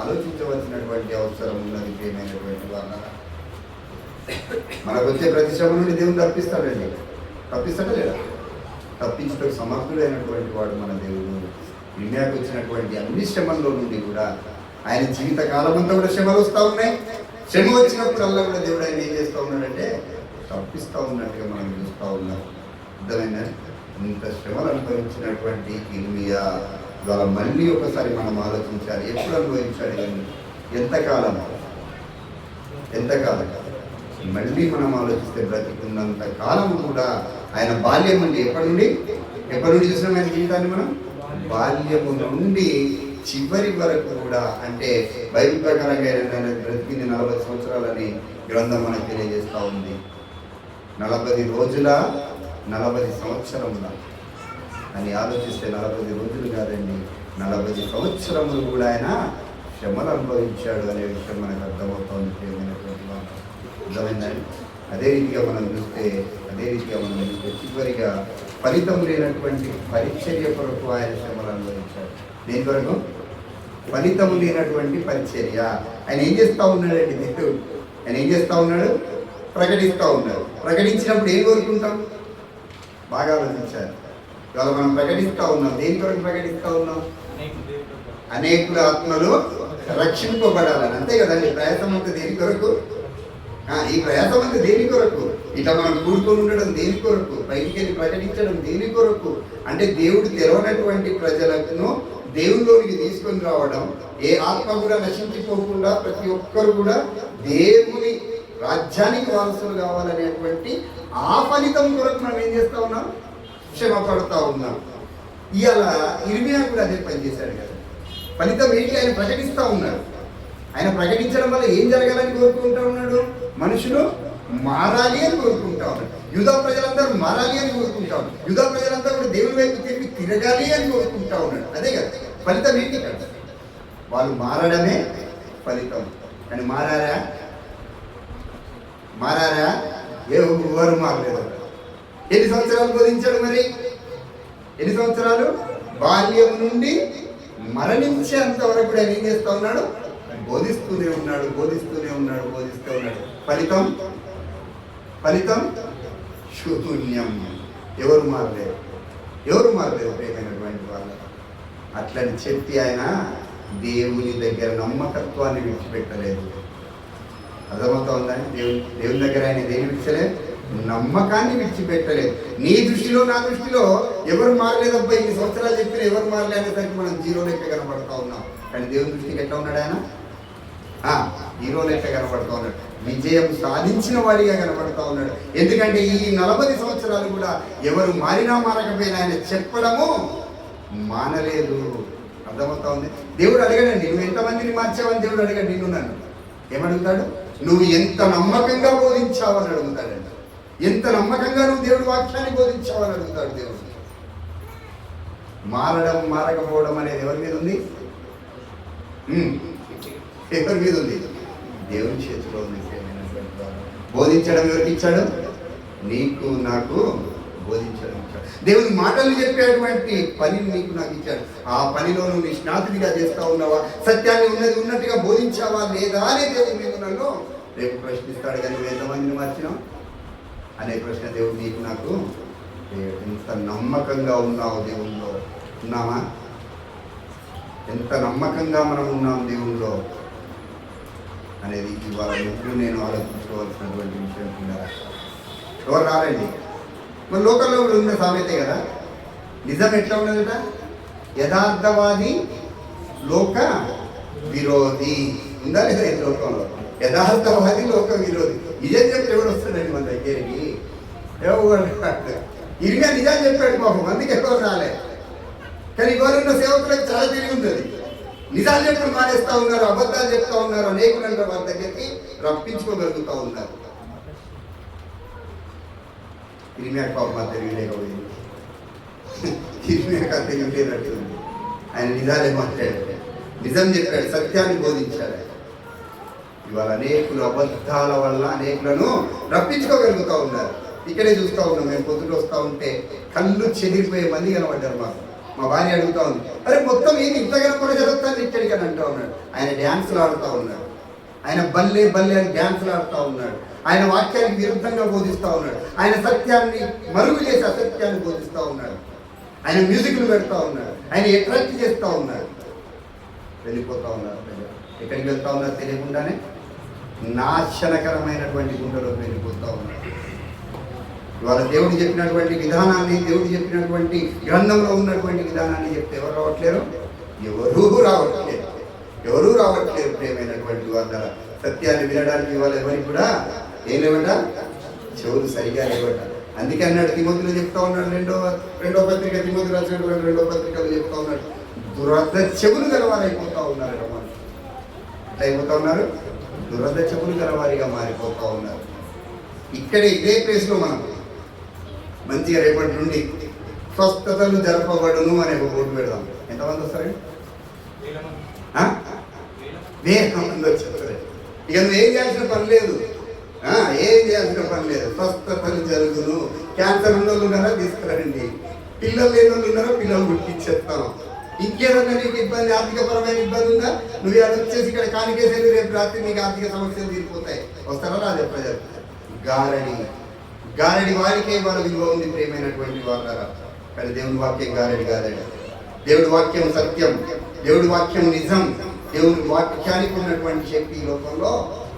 ఆలోచించవలసినటువంటి అవసరం ఉన్నది. ప్రియమైనటువంటి వాళ్ళ మనకు వచ్చే ప్రతి శ్రమ నుండి దేవుడు తప్పిస్తాడండి. తప్పిస్తాడా లేదా? తప్పించడానికి సమర్థుడైనటువంటి వాడు మన దేవుడు. ఇర్మియాకు వచ్చినటువంటి అన్ని శ్రమల్లో నుండి కూడా ఆయన జీవిత కాలం అంతా కూడా శ్రమలు వస్తూ ఉన్నాయి. శ్రమ వచ్చినప్పుడల్లా కూడా దేవుడు ఆయన ఏం చేస్తూ ఉన్నాడంటే తప్పిస్తూ ఉన్నట్టుగా మనం చూస్తూ ఉన్నాం. అర్థమైన ఇంత శ్రమలు అనుభవించినటువంటి ఇర్మియా ఇవాళ మళ్ళీ ఒకసారి మనం ఆలోచించాలి. ఎప్పుడు అనుభవించాడు కానీ ఎంతకాలం మళ్ళీ మనం ఆలోచిస్తే బ్రతికున్నంత కాలం కూడా ఆయన బాల్యం నుండి ఎప్పటి నుండి చూసినాం ఆయన జీవితాన్ని మనం? బాల్యము నుండి చివరి వరకు కూడా, అంటే బైబిల్ ప్రకారంగా ఆయన బ్రతికింది 40 సంవత్సరాలని గ్రంథం మనకు తెలియజేస్తూ ఉంది. 40 రోజుల 40 సంవత్సరముల అని ఆలోచిస్తే 40 రోజులు కాదండి, 40 సంవత్సరములు కూడా ఆయన శ్రమలు అనుభవించాడు అనే విషయం మనకు అర్థమవుతుంది. అర్థమైందండి? అదే రీతిగా మనం చూస్తే చివరిగా ఫలితం లేనటువంటి పరిచర్య కొరకు ఆయన శ్రమలు అనుభవించాడు. దేని కొరకు? ఫలితం లేనటువంటి పరిచర్య. ఆయన ఏం చేస్తూ ఉన్నాడండి? దేవుడు ఆయన ఏం చేస్తూ ఉన్నాడు? ప్రకటిస్తూ ఉన్నాడు. ప్రకటించినప్పుడు ఏం కోరుకుంటాం? బాగా ఆలోచించాలి. ఇవాళ మనం ప్రకటిస్తూ ఉన్నాం. దేని కొరకు ప్రకటిస్తూ ఉన్నాం? అనేకుల ఆత్మలు రక్షింపబడాలని. అంతే కదండి. ప్రయాసం అంతా దేని కొరకు? ఈ ప్రయాసం అంతా దేని కొరకు? ఇట్లా మనం కూడుకొని ఉండడం దేని కొరకు? బయటికి వెళ్ళి ప్రకటించడం దేని కొరకు? అంటే దేవుడు తెలవనటువంటి ప్రజలను దేవుళ్ళలోనికి తీసుకొని రావడం, ఏ ఆత్మ కూడా నశించిపోకుండా ప్రతి ఒక్కరు కూడా దేవుని రాజ్యానికి వారసులు కావాలనేటువంటి ఆ ఫలితం కొరకు మనం ఏం చేస్తూ ఉన్నాం? శ్రమ పడుతూ ఉన్నాం. ఇవాళ ఇర్మియా కూడా అదే పని చేశాడు కదా. ఫలితం ఏంటి? ఆయన ప్రకటిస్తూ ఉన్నాడు. ఆయన ప్రకటించడం వల్ల ఏం జరగాలని కోరుకుంటూ ఉన్నాడు? మనుషులు మారాలి అని కోరుకుంటా ఉన్నాడు. యూదా ప్రజలందరూ మారాలి అని కోరుకుంటా ఉన్నాడు. యూదా ప్రజలంతా కూడా దేవుని వైపు తిరగాలి అని కోరుకుంటా ఉన్నాడు. అదే కదా ఫలితం ఏంటి? కదా వాళ్ళు మారడమే ఫలితం. కానీ మారారా? ఎవరు మారలేదు. ఎన్ని సంవత్సరాలు బోధించాడు? మరి ఎన్ని సంవత్సరాలు? బాల్యం నుండి మరణించేంత వరకు కూడా ఆయన ఏం చేస్తూ ఉన్నాడు? బోధిస్తూనే ఉన్నాడు. ఫలితం శూన్యం. ఎవరు మారలేదు ప్రియమైనటువంటి వాళ్ళు. అట్లని చెప్పి ఆయన దేవుని దగ్గర నమ్మకత్వాన్ని విడిచిపెట్టలేదు. అర్థమవుతా ఉందని? దేవుని దగ్గర ఆయన దేని విడిచలేదు? నమ్మకాన్ని విడిచిపెట్టలేదు. నీ దృష్టిలో నా దృష్టిలో ఎవరు మారలేదబ్బా, ఇన్ని సంవత్సరాలు చెప్పిన ఎవరు మారలే అనేసరికి మనం జీరో లెక్క కనబడతా ఉన్నాం. కానీ దేవుని దృష్టికి ఎట్లా ఉన్నాడు ఆయన? హీరో లెక్క కనబడతా ఉన్నాడు. విజయం సాధించిన వాడిగా కనబడతా ఉన్నాడు. ఎందుకంటే ఈ 40 సంవత్సరాలు కూడా ఎవరు మారినా మారకపోయినా ఆయన చెప్పడము మానలేదు. అర్థమవుతా ఉంది? దేవుడు అడగడండి, నువ్వు ఎంతమందిని మార్చావని దేవుడు అడగడు. నిన్ను నన్ను ఏమడుగుతాడు? నువ్వు ఎంత నమ్మకంగా బోధించావని అడుగుతాడండి. ఎంత నమ్మకంగా నువ్వు దేవుడి వాక్యాన్ని బోధించావని అడుగుతాడు దేవుడు. మారకపోవడం అనేది ఎవరి మీద ఉంది? ఎవరి మీద ఉంది? దేవుని చేతిలో ఉంది. బోధించడం ఎవరికి ఇచ్చాడు? నీకు నాకు బోధించడం ఇచ్చాడు. దేవుని మాటలు చెప్పేటువంటి పనిని నీకు నాకు ఇచ్చాడు. ఆ పనిలో నువ్వు నిష్ణాతుడిగా చేస్తా ఉన్నావా? సత్యాన్ని ఉన్నట్టుగా బోధించావా లేదా అనే దేవుడు మేము నన్ను రేపు ప్రశ్నిస్తాడు. కానీ నువ్వు ఎంతమందిని మార్చినావు? అనే ప్రశ్న దేవుడు నీకు నాకు ఎంత నమ్మకంగా ఉన్నావు దేవుల్లో ఉన్నామా? ఎంత నమ్మకంగా మనం ఉన్నాం దేవుల్లో అనేది ఇవాళ నువ్వు నేను ఆలోచించుకోవాల్సినటువంటి విషయం ఉన్నారా? ఎవరు రారండి. మన లోకంలో ఉన్న సామెతే కదా, నిజం ఎట్లా ఉన్నదట? యథార్థవాది లోక విరోధి ఉందా లేదా? ఈ లోకంలో యథార్థవాది లోక విరోధి. నిజం చెప్తే ఎవడు వస్తాడండి మన దగ్గరికి? ఇరిగా నిజాలు చెప్పాడు పాపం, అందుకే ఎవరు రాలే. కానీ ఇవాళ ఉన్న సేవకులకు చాలా తెలివి ఉంటుంది. నిజాలు చెప్పడం మానేస్తూ ఉన్నారు, అబద్ధాలు చెప్తా ఉన్నారు, అనేకులను వారి దగ్గరికి రప్పించుకోగలుగుతూ ఉన్నారు. ఇరిమియా పాపం మా తెలియలేకపోయింది, ఇరిమియా తెలియలేనట్టు ఉంది. ఆయన నిజాలే మాట్లాడాడు, నిజం చెప్పాడు, సత్యాన్ని బోధించాడు. ఇవాళ అనేకులు అబద్ధాల వల్ల అనేకులను రప్పించుకోగలుగుతూ ఉన్నారు. ఇక్కడే చూస్తూ ఉన్నాం, మేము పొద్దుట వస్తూ ఉంటే కళ్ళు చెదిరిపోయే మంది కనబడ్డారు మాకు. మా భార్య అడుగుతా ఉంది, అరే మొత్తం ఏంటి ఇంతగానో కూడా జరుగుతాను ఇక్కడికి అని అంటూ ఉన్నాడు. ఆయన డ్యాన్సులు ఆడుతూ ఉన్నాడు, ఆయన బల్లే బల్లే అని డ్యాన్సులు ఆడుతూ ఉన్నాడు, ఆయన వాక్యానికి విరుద్ధంగా బోధిస్తూ ఉన్నాడు, ఆయన సత్యాన్ని మరుగు చేసి అసత్యాన్ని బోధిస్తూ ఉన్నాడు, ఆయన మ్యూజిక్లు పెడతా ఉన్నాడు, ఆయన అట్రాక్ట్ చేస్తూ ఉన్నాడు. వెళ్ళిపోతూ ఉన్నారు. ఎక్కడికి వెళ్తా ఉన్నారు తెలియకుండానే నాశనకరమైనటువంటి గుండెలోకి వెళ్ళిపోతూ ఉన్నారు. ఇవాళ దేవుడు చెప్పినటువంటి విధానాన్ని, దేవుడు చెప్పినటువంటి గ్రంథంలో ఉన్నటువంటి విధానాన్ని చెప్తే ఎవరు రావట్లేరు? ఎవరూ రావట్లేరు ప్రియమైనటువంటి వాళ్ళ సత్యాన్ని వినడానికి. ఇవాళ ఎవరికి కూడా ఏం లేవట, చెవులు సరిగా లేవట. అందుకే అన్నాడు, తిమోతిలో చెప్తా ఉన్నాడు, రెండో పత్రిక, తిమోతి రాసినటువంటి రెండో పత్రికలు చెప్తా ఉన్నాడు, దురద చెవులు గలవారైపోతా ఉన్నారు. ఎట్లా అయిపోతా ఉన్నారు? దురద చెవులు గలవారిగా మారిపోతా ఉన్నారు. ఇక్కడే ఇదే ప్లేస్లో మనం మంచిగా రేపటి నుండి స్వస్థతలు జరపబడును అనే ఒక బోర్డు పెడదాం. ఎంతమంది వస్తారండి? 1000 మంది వచ్చేస్తారు. ఇక నువ్వు ఏం చేయాల్సిన పని లేదు, స్వస్థతలు జరుగును. క్యాన్సర్ ఉన్న వాళ్ళు ఉన్నారా? తీసుకురండి. పిల్లలు లేని వాళ్ళు ఉన్నారా? పిల్లలు పుట్టించేస్తాం. ఇంకేదన్నా నీకు ఇబ్బంది, ఆర్థికపరమైన ఇబ్బంది ఉందా? నువ్వు అది వచ్చేసి ఇక్కడ కానికేసేది, రేపు రాత్రి నీకు ఆర్థిక సమస్యలు తీరిపోతాయి. వస్తారా? రాజే ప్రజలు గారడి వారికే వాళ్ళ విలువ ఉంది ప్రియమైనటువంటి వాళ్ళారా. కానీ దేవుని వాక్యం గారడి కాదండి. దేవుడి వాక్యం సత్యం, దేవుడి వాక్యం నిజం. దేవుడి వాక్యానికి ఉన్నటువంటి శక్తి ఈ లోకంలో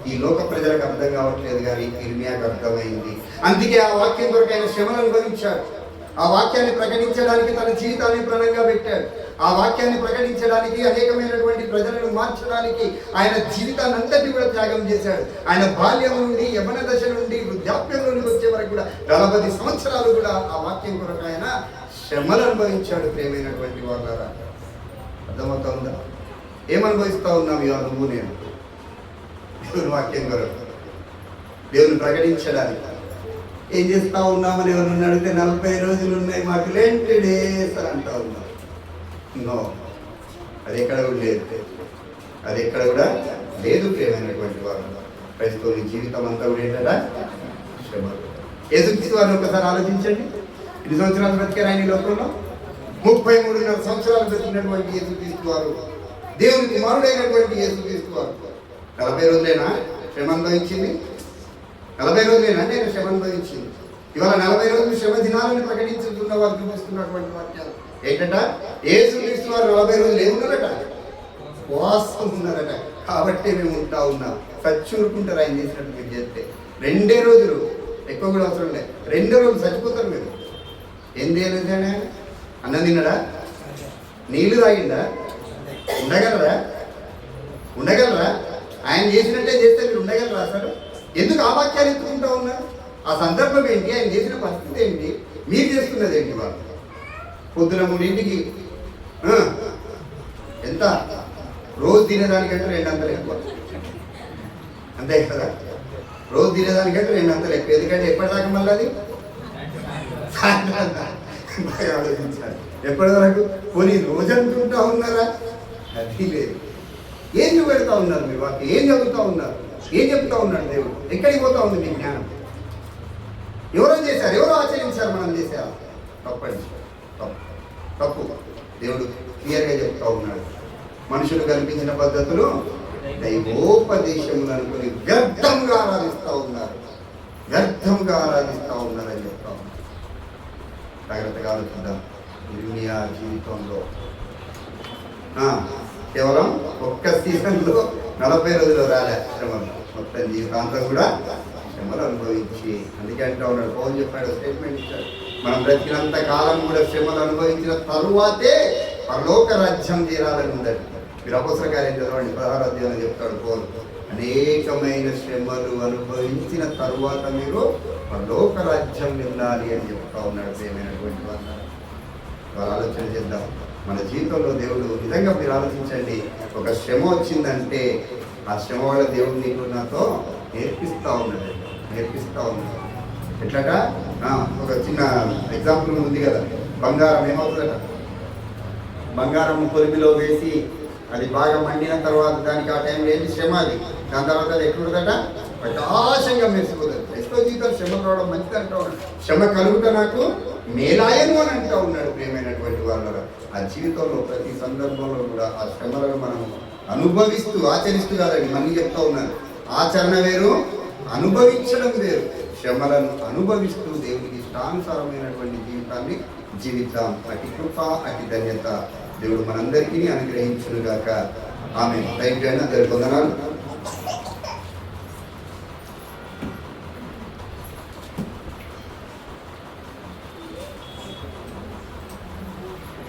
ఈ లోక ప్రజలకు అర్థం కావట్లేదు, కానీ ఇర్మియాకు అర్థమైంది. అందుకే ఆ వాక్యం కొరకు ఆయన శ్రమను అనుభవించాడు. ఆ వాక్యాన్ని ప్రకటించడానికి తన జీవితాన్ని ప్రణంగా పెట్టాడు. ఆ వాక్యాన్ని ప్రకటించడానికి, అనేకమైనటువంటి ప్రజలను మార్చడానికి ఆయన జీవితాన్ని అంతటి కూడా త్యాగం చేశాడు. ఆయన బాల్యం నుండి, యవ్వన దశ నుండి, వృద్ధాప్యంలోనికి వచ్చే వరకు కూడా 40 సంవత్సరాలు కూడా ఆ వాక్యం కొరకు ఆయన శ్రమలు అనుభవించాడు. ప్రియమైనటువంటి వాళ్ళారా, అర్థమవుతా ఉందా? ఏమనుభవిస్తూ ఉన్నాం ఇవాళ నువ్వు నేను? దేవుని వాక్యం కొరకు, దేవుని ప్రకటించడానికి ఏం చేస్తూ ఉన్నామని ఎవరన్నా అడిగితే 40 రోజులు ఉన్నాయి మాకు, లెంట్ డేస్ అని అంటూ ఉన్నాం. నో, అది ఎక్కడ కూడా లేదు, అది ఎక్కడ కూడా లేదు. ప్రియమైనటువంటి వాళ్ళు, క్రైస్తవుని జీవితం అంతా కూడా ఏంటంటే శ్రమలు. యేసుక్రీస్తు వారిని ఒకసారి ఆలోచించండి. 2 సంవత్సరాలు బ్రతికారు ఆయన ఈ లోకంలో. 33.5 సంవత్సరాలు బ్రతికినటువంటి యేసుక్రీస్తు వారు, దేవుని కుమారుడైనటువంటి యేసుక్రీస్తు వారు 40 రోజులైనా శ్రమ అనుభవించింది. 40 రోజులైనా నేను శ్రమ అనుభవించింది. ఇవాళ 40 రోజులు శ్రమ దినాలను ప్రకటించుతున్న వారు చూపిస్తున్నటువంటి వాక్యాలు ఏంటంట? యేసుక్రీస్తు వారు 40 రోజులు ఏమున్నారట? ఉపవాసం ఉన్నారట. కాబట్టి మేము ఉంటా ఉన్నాం. చచ్చూరుకుంటారు ఆయన చేసినట్టు. మీరు చేస్తే 2 రోజులు, ఎక్కువ కూడా అవసరం లేదు, 2 రోజులు చచ్చిపోతారు మీరు. ఏం చేయలేదు ఆయన? అన్నం తిన్నాడా? నీళ్లు తాగిందా? ఉండగలరా? ఆయన చేసినట్టే చేస్తే మీరు ఉండగలరా అసలు? ఎందుకు ఆ వాక్యాలు ఎత్తుకుంటా ఉన్నారు? ఆ సందర్భం ఏంటి? ఆయన చేసిన పరిస్థితి ఏంటి? మీరు చేస్తున్నది ఏంటి? వాళ్ళు పొద్దున 3ంటికి ఎంత రోజు తినేదానికంటే 2 అంతలు ఎక్కువ, అంతే కదా? రోజు తినేదానికంటే 2 అంతలు ఎక్కువ. ఎందుకంటే ఎప్పటిదాకా మళ్ళీ అది బాగా ఆలోచించాలి. ఎప్పటి వరకు? పోనీ రోజు అనుకుంటా ఉన్నారా? అది లేదు. ఏం చూపెడతా ఉన్నారు మీరు? వాక్యం ఏం చదువుతూ ఉన్నారు? ఏం చెప్తా ఉన్నాడు దేవుడు? ఎక్కడికి పోతా ఉంది మీ జ్ఞానం? ఎవరో చేశారు, ఎవరో ఆచరించారు, మనం చేశారు. తప్పు. దేవుడు క్లియర్గా చెప్తా ఉన్నాడు. మనుషులు కల్పించిన పద్ధతులు దైవోపదేశములు అనుకుని వ్యర్థంగా ఆరాధిస్తూ ఉన్నారు. జీవితంలో కేవలం ఒక్క సీజన్లో 40 రోజులు రాలే శ్రమలు, మొత్తం జీవితాంతం కూడా శ్రమలు అనుభవించి, అందుకే అంటూ ఉన్నాడు, పౌలు చెప్పాడు, స్టేట్మెంట్ ఇచ్చాడు, మనం బ్రతికినంత కాలం కూడా శ్రమలు అనుభవించిన తరువాతే పరలోక రాజ్యం తీరాలని ఉందని. మీరు అపోస్తల కార్యం చదవండి 16వ అధ్యాయంలో చెప్తాడు పౌలు, అనేకమైన శ్రమలు అనుభవించిన తరువాత మీరు పరలోక రాజ్యం వెళ్ళాలి అని చెప్తా ఉన్నాడు. ప్రియమైనటువంటి వాళ్ళ ఆలోచన చేద్దాం. మన జీవితంలో దేవుడు నిజంగా మీరు ఆలోచించండి, ఒక శ్రమ వచ్చిందంటే ఆ శ్రమ వల్ల దేవుడు నీకు నాతో నేర్పిస్తూ ఉన్నాడు. ఎట్లాట ఒక చిన్న ఎగ్జాంపుల్ ఉంది కదా, బంగారం ఏమవుతుందట, బంగారం కొలిమిలో వేసి అది బాగా మండిన తర్వాత దానికి ఆ టైంలో ఏంటి శ్రమ, అది దాని తర్వాత అది ఎక్కడుందట ప్రకాశంగా మెరిసిపోతుంది. ఎಷ್ಟో జీవితాలు శ్రమ రావడం మంచిది అంటూ ఉన్నాడు, శ్రమ కలుగుట నాకు మేలాయను అని అంటూ ఉన్నాడు. ప్రియమైనటువంటి వాళ్ళ ఆ జీవితంలో ప్రతి సందర్భంలో కూడా ఆ శ్రమలను మనం అనుభవిస్తూ, ఆచరిస్తూ కాదండి, మళ్ళీ చెప్తా ఉన్నాను, ఆచరణ వేరు, అనుభవించడం వేరు. శ్రమలను అనుభవిస్తూ దేవుడికి ఇష్టానుసారమైనటువంటి జీవితాన్ని జీవిద్దాం. అతి కృప, అతి ధన్యత దేవుడు మనందరికీ అనుగ్రహించునుగాక. ఆమె. థాంక్యూ అండి, అందరికీ వందనాలు.